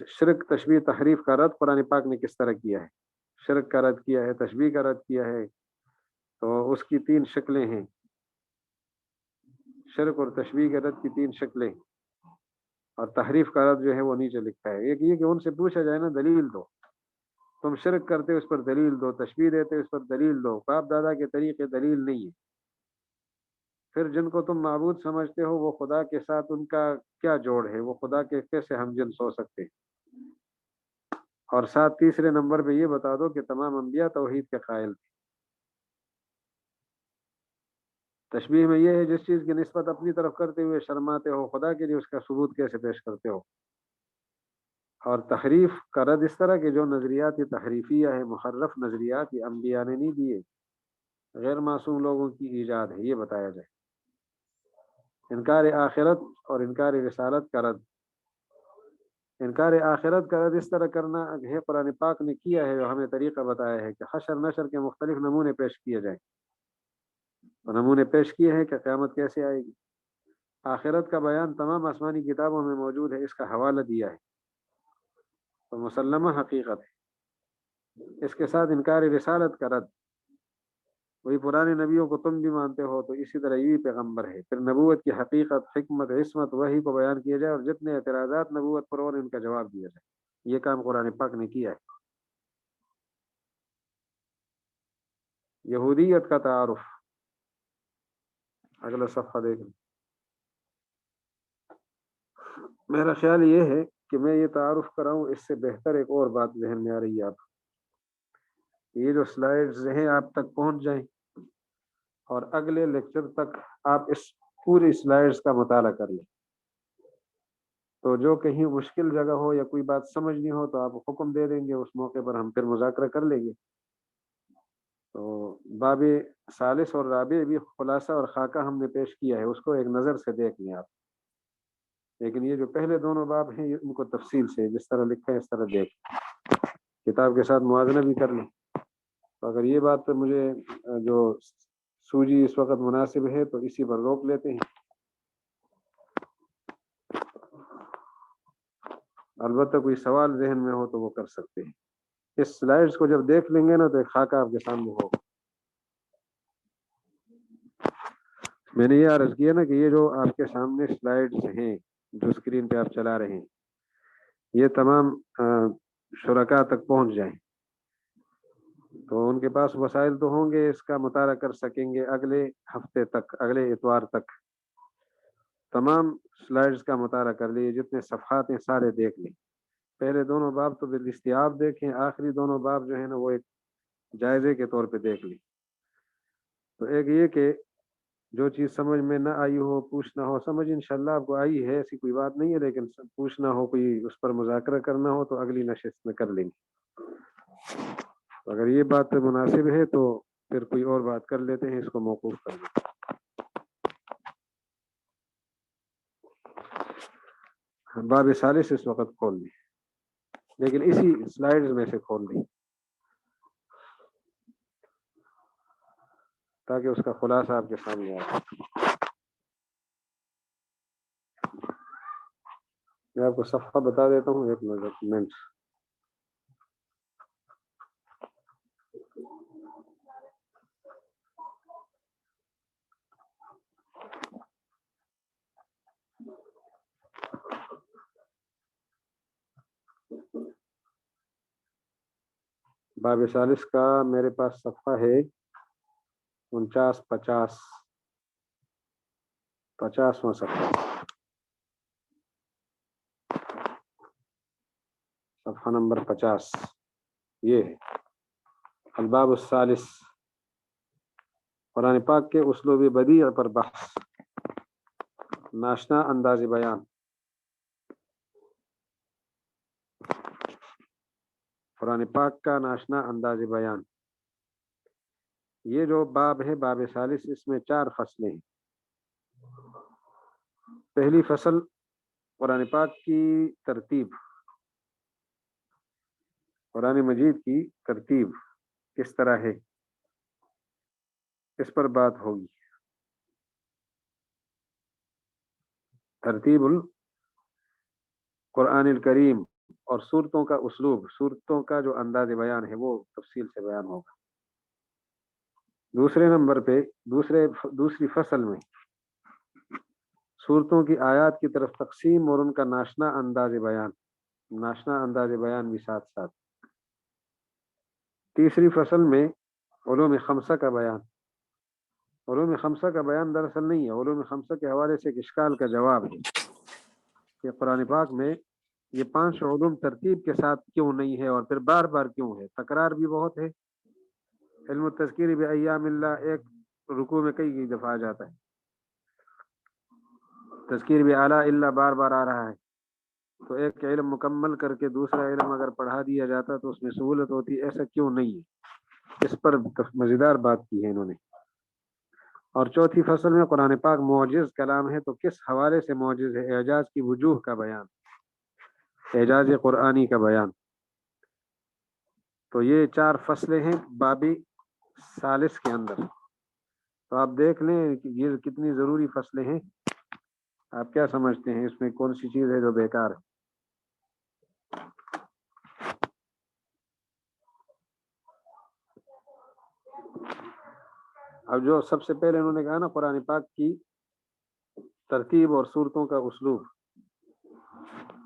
شرک، تشبیہ، تحریف کا رد قرآن پاک نے کس طرح کیا ہے؟ شرک کا رد کیا ہے، تشبیہ کا رد کیا ہے، تو اس کی تین شکلیں ہیں۔ شرک اور تشبیہ کے رد کی تین شکلیں، اور تحریف کا رد جو ہے وہ نیچے لکھا ہے۔ ایک یہ کہ ان سے پوچھا جائے نا، دلیل دو، تم شرک کرتے اس پر دلیل دو، تشبیہ دیتے اس پر دلیل دو، باپ دادا کے طریقے دلیل نہیں ہے۔ پھر جن کو تم معبود سمجھتے ہو وہ خدا کے ساتھ ان کا کیا جوڑ ہے، وہ خدا کے کیسے ہم جنس ہو سکتے؟ اور ساتھ تیسرے نمبر پہ یہ بتا دو کہ تمام انبیاء توحید کے قائل تھے۔ تشبیہ میں یہ ہے جس چیز کی نسبت اپنی طرف کرتے ہوئے شرماتے ہو، خدا کے لیے اس کا ثبوت کیسے پیش کرتے ہو؟ اور تحریف کا رد اس طرح کے جو نظریات یہ تحریفیہ ہے، محرف نظریات، یہ انبیاء نے نہیں دیے، غیر معصوم لوگوں کی ایجاد ہے، یہ بتایا جائے۔ انکار آخرت اور انکار رسالت کا رد۔ انکار آخرت کا رد اس طرح کرنا ہے، قرآن پاک نے کیا ہے، جو ہمیں طریقہ بتایا ہے کہ حشر نشر کے مختلف نمونے پیش کیے جائیں۔ تو نمونے پیش کیے ہیں کہ قیامت کیسے آئے گی۔ آخرت کا بیان تمام آسمانی کتابوں میں موجود ہے، اس کا حوالہ دیا ہے، تو مسلمہ حقیقت ہے۔ اس کے ساتھ انکار رسالت کا رد، وہی پرانے نبیوں کو تم بھی مانتے ہو تو اسی طرح یہ پیغمبر ہے، پھر نبوت کی حقیقت، حکمت، عصمت، وحی کو بیان کیا جائے اور جتنے اعتراضات نبوت پر اور ان کا جواب دیا جائے۔ یہ کام قرآن پاک نے کیا ہے۔ یہودیت کا تعارف، اگلا صفحہ دیکھ لیں۔ میرا خیال یہ ہے کہ میں یہ تعارف کراؤں، اس سے بہتر ایک اور بات ذہن میں آ رہی ہے آپ، یہ جو سلائیڈز ہیں آپ تک پہنچ جائیں اور اگلے لیکچر تک آپ اس پوری سلائیڈز کا مطالعہ کر لیں، تو جو کہیں مشکل جگہ ہو یا کوئی بات سمجھنی ہو تو آپ حکم دے دیں گے، اس موقع پر ہم پھر مذاکرہ کر لیں گے۔ تو باب ثالث اور رابع بھی خلاصہ اور خاکہ ہم نے پیش کیا ہے، اس کو ایک نظر سے دیکھ لیں آپ، لیکن یہ جو پہلے دونوں باب ہیں ان کو تفصیل سے جس طرح لکھا ہے اس طرح دیکھ کتاب کے ساتھ موازنہ بھی کر لیں۔ تو اگر یہ بات مجھے جو سوجی اس وقت مناسب ہے تو اسی پر روک لیتے ہیں، البتہ کوئی سوال ذہن میں ہو تو وہ کر سکتے ہیں۔ اس سلائیڈز کو جب دیکھ لیں گے نا تو ایک خاکہ آپ کے سامنے ہوگا۔ میں نے یہ عرض کیا نا کہ یہ جو آپ کے سامنے سلائیڈز ہیں جو اسکرین پہ آپ چلا رہے ہیں، یہ تمام شرکاء تک پہنچ جائیں تو ان کے پاس وسائل تو ہوں گے، اس کا مطالعہ کر سکیں گے اگلے ہفتے تک، اگلے اتوار تک تمام سلائیڈز کا مطالعہ کر لیے، جتنے صفحات ہیں سارے دیکھ لیں۔ پہلے دونوں باب تو بالاستیاب دیکھیں، آخری دونوں باب جو ہے نا وہ ایک جائزے کے طور پہ دیکھ لیں۔ تو ایک یہ کہ جو چیز سمجھ میں نہ آئی ہو، پوچھنا ہو، سمجھ انشاءاللہ آپ کو آئی ہے، ایسی کوئی بات نہیں ہے، لیکن پوچھنا ہو، کوئی اس پر مذاکرہ کرنا ہو تو اگلی نشست میں کر لیں گے۔ اگر یہ بات مناسب ہے تو پھر کوئی اور بات کر لیتے ہیں، اس کو موقوف کر دیں۔ باب ثالث اس وقت کھول دیں، لیکن اسی سلائیڈز میں سے کھول دیں تاکہ اس کا خلاصہ آپ کے سامنے آئے۔ میں آپ کو صفحہ بتا دیتا ہوں، ایک منٹ۔ باب ثالث کا میرے پاس صفحہ ہے 50واں صفحہ، صفحہ نمبر 50 یہ ہے الباب الثالث، قرآن پاک کے اسلوب بدیع پر بحث، ناشنا انداز بیان۔ قرآن پاک کا ناشنا انداز بیان، یہ جو باب ہے باب ثالث، اس میں 4 فصلیں ہیں۔ پہلی فصل قرآن پاک کی ترتیب، قرآن مجید کی ترتیب کس طرح ہے، اس پر بات ہوگی۔ ترتیب القرآن الکریم اور سورتوں کا اسلوب، سورتوں کا جو انداز بیان ہے وہ تفصیل سے بیان ہوگا۔ دوسرے نمبر پہ دوسری فصل میں سورتوں کی آیات کی طرف تقسیم اور ان کا ناشنا انداز بیان بھی ساتھ ساتھ۔ تیسری فصل میں علوم خمسہ کا بیان۔ علوم خمسہ کا بیان دراصل نہیں ہے، علوم خمسہ کے حوالے سے ایک اشکال کا جواب ہے کہ قرآن پاک میں یہ 5 علوم ترتیب کے ساتھ کیوں نہیں ہے اور پھر بار بار کیوں ہے۔ تکرار بھی بہت ہے، علم التذکیر بایام اللہ ایک رکوع میں کئی دفعہ آ جاتا ہے، تذکیر باعلی اللہ بار بار آ رہا ہے، تو ایک علم مکمل کر کے دوسرا علم اگر پڑھا دیا جاتا تو اس میں سہولت ہوتی، ایسا کیوں نہیں ہے۔ اس پر مزیدار بات کی ہے انہوں نے۔ اور چوتھی فصل میں قرآن پاک معجز کلام ہے، تو کس حوالے سے معجز ہے؟ اعجاز کی وجوہ کا بیان، اعجاز قرآنی کا بیان۔ تو یہ 4 فصلیں ہیں بابی ثالث کے اندر۔ تو آپ دیکھ لیں کہ یہ کتنی ضروری فصلیں ہیں۔ آپ کیا سمجھتے ہیں اس میں کون سی چیز ہے جو بیکار ہے؟ اب جو سب سے پہلے انہوں نے کہا نا قرآن پاک کی ترتیب اور صورتوں کا اسلوب،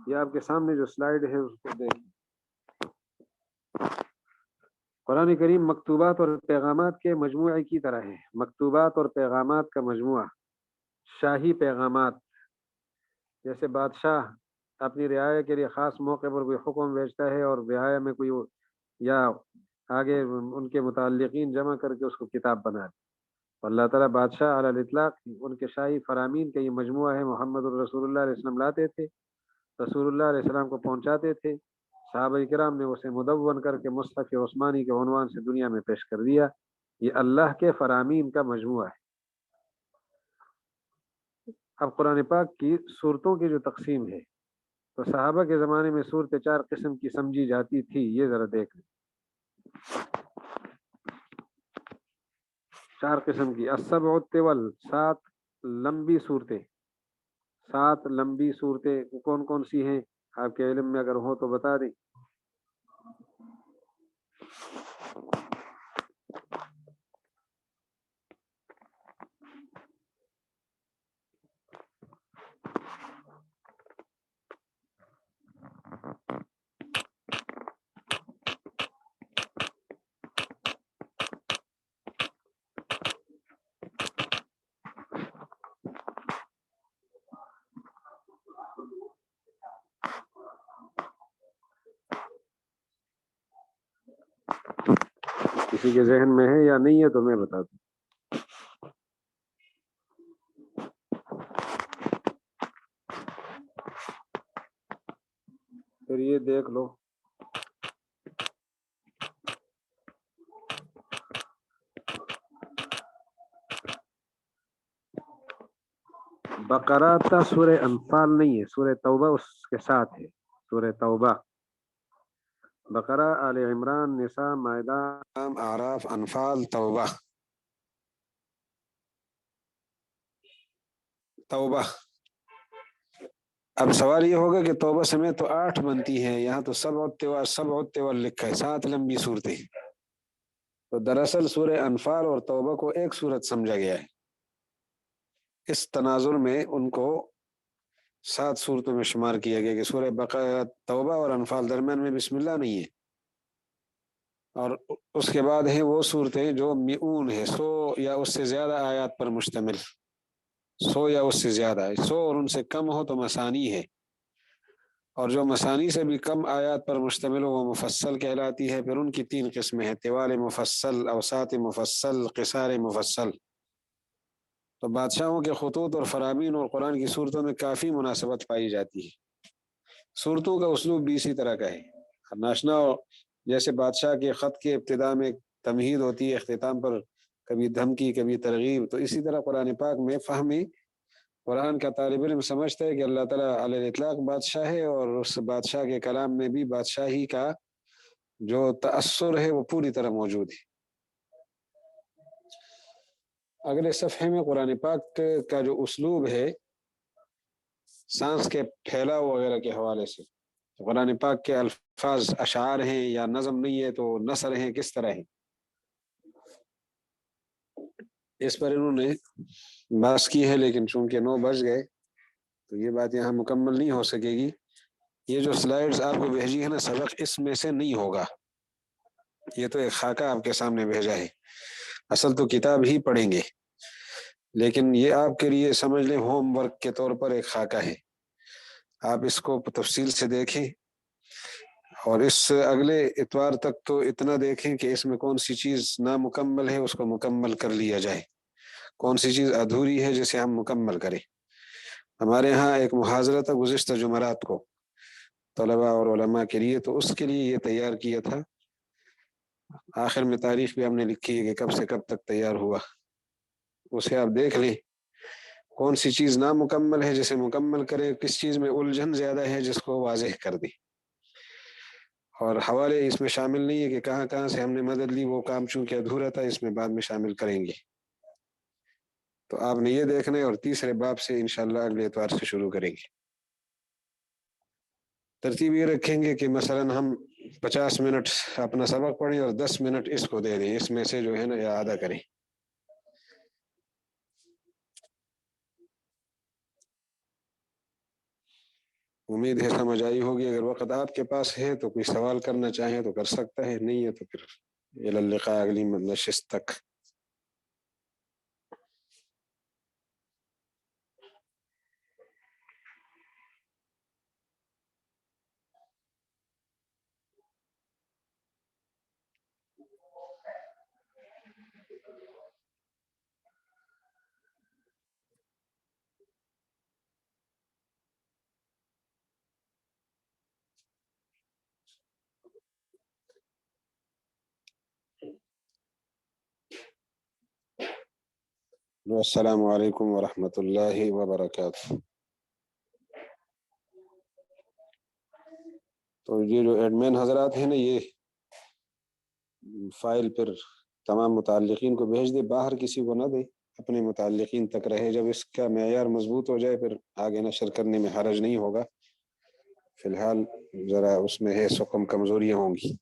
یہ آپ کے سامنے جو سلائیڈ ہے اس کو دیکھیں۔ قرآن کریم مکتوبات اور پیغامات کے مجموعے کی طرح ہے، مکتوبات اور پیغامات کا مجموعہ، شاہی پیغامات، جیسے بادشاہ اپنی رعایا کے لیے خاص موقع پر کوئی حکم بھیجتا ہے اور رعایا میں کوئی یا آگے ان کے متعلقین جمع کر کے اس کو کتاب بنا دے۔ اللہ تعالیٰ بادشاہ علی الاطلاق ان کے شاہی فرامین کا یہ مجموعہ ہے، محمد الرسول اللہ علیہ وسلم لاتے تھے، رسول اللہ علیہ السلام کو پہنچاتے تھے، صحابہ کرام نے اسے مدون کر کے مصحف عثمانی کے عنوان سے دنیا میں پیش کر دیا۔ یہ اللہ کے فرامین کا مجموعہ ہے۔ اب قرآن پاک کی صورتوں کی جو تقسیم ہے، تو صحابہ کے زمانے میں صورتیں 4 قسم کی سمجھی جاتی تھی، یہ ذرا دیکھ لیں۔ 4 قسم کی، السبع الطول، 7 لمبی صورتیں، 7 لمبی صورتیں کون کون سی ہیں؟ آپ کے علم میں اگر ہو تو بتا دیں۔ کسی کے ذہن میں ہے یا نہیں ہے تو میں بتا دوں۔ پھر یہ دیکھ لو، بقرہ تھا، سورہ انفال نہیں ہے، سورہ توبہ اس کے ساتھ ہے، سورہ توبہ، بقرہ، آل عمران، نساء، مائدہ، اعراف، انفال، توبہ۔ توبہ، اب سوال یہ ہوگا کہ توبہ سمیت تو 8 بنتی ہیں، یہاں تو سبع الطول لکھا ہے، 7 لمبی صورتیں۔ تو دراصل سورہ انفال اور توبہ کو ایک صورت سمجھا گیا ہے، اس تناظر میں ان کو 7 صورتوں میں شمار کیا گیا کہ سورہ بقرہ، توبہ اور انفال درمیان میں بسم اللہ نہیں ہے، اور اس کے بعد ہیں وہ صورتیں جو میعون ہے، 100 یا اس سے زیادہ آیات پر مشتمل، 100 یا اس سے زیادہ ہے، 100 اور ان سے کم ہو تو مثانی ہے، اور جو مثانی سے بھی کم آیات پر مشتمل ہو وہ مفصل کہلاتی ہے۔ پھر ان کی 3 قسمیں ہیں، طوال مفصل، اوساط مفصل، قصار مفصل۔ تو بادشاہوں کے خطوط اور فرامین اور قرآن کی صورتوں میں کافی مناسبت پائی جاتی ہے۔ صورتوں کا اسلوب بھی اسی طرح کا ہے، ناشنا جیسے بادشاہ کے خط کے ابتدا میں تمہید ہوتی ہے، اختتام پر کبھی دھمکی کبھی ترغیب، تو اسی طرح قرآن پاک میں فہمی قرآن کا طالب علم سمجھتا ہے کہ اللہ تعالیٰ علی الاطلاق بادشاہ ہے، اور اس بادشاہ کے کلام میں بھی بادشاہی کا جو تأثر ہے وہ پوری طرح موجود ہے۔ اگلے صفحے میں قرآن پاک کا جو اسلوب ہے سانس کے پھیلاؤ وغیرہ کے حوالے سے، قرآن پاک کے الفاظ اشعار ہیں یا نظم نہیں ہے تو نثر ہیں، کس طرح ہے، اس پر انہوں نے بحث کی ہے، لیکن چونکہ 9 بج گئے تو یہ بات یہاں مکمل نہیں ہو سکے گی۔ یہ جو سلائیڈز آپ کو بھیجی ہے نا سبق، اس میں سے نہیں ہوگا، یہ تو ایک خاکہ آپ کے سامنے بھیجا ہے، اصل تو کتاب ہی پڑھیں گے، لیکن یہ آپ کے لیے سمجھ لیں ہوم ورک کے طور پر ایک خاکہ ہے، آپ اس کو تفصیل سے دیکھیں، اور اس اگلے اتوار تک تو اتنا دیکھیں کہ اس میں کون سی چیز نامکمل ہے اس کو مکمل کر لیا جائے، کون سی چیز ادھوری ہے جسے ہم مکمل کریں۔ ہمارے ہاں ایک محاضرہ تھا گزشتہ جمعرات کو طلباء اور علماء کے لیے، تو اس کے لیے یہ تیار کیا تھا آخر میں تاریخ بھی ہم نے لکھی ہے کہ کب سے کب تک تیار ہوا، اسے آپ دیکھ لیں کون سی چیز نامکمل ہے جسے مکمل کرے، کس چیز میں الجھن زیادہ ہے جس کو واضح کر دی، اور حوالے اس میں شامل نہیں ہے کہ کہاں کہاں سے ہم نے مدد لی، وہ کام چونکہ ادھورا تھا اس میں بعد میں شامل کریں گے۔ تو آپ نے یہ دیکھنا ہے، اور تیسرے باب سے انشاءاللہ اگلے اتوار سے شروع کریں گے۔ ترتیب یہ رکھیں گے کہ مثلا ہم 50 منٹ اپنا سبق پڑھیں اور 10 منٹ اس کو دے دیں، اس میں سے جو ہے نا یا آدھا کریں۔ امید ہے سمجھ آئی ہوگی، اگر وقت آپ کے پاس ہے تو کوئی سوال کرنا چاہیں تو کر سکتا ہے، نہیں ہے تو پھر الی اللقاء اگلی نشست تک۔ السلام علیکم ورحمۃ اللہ وبرکاتہ۔ تو یہ جو ایڈمن حضرات ہیں نا، یہ فائل پھر تمام متعلقین کو بھیج دے، باہر کسی کو نہ دے، اپنے متعلقین تک رہے۔ جب اس کا معیار مضبوط ہو جائے پھر آگے نشر کرنے میں حرج نہیں ہوگا، فی الحال ذرا اس میں ہے سو کم کمزوریاں ہوں گی۔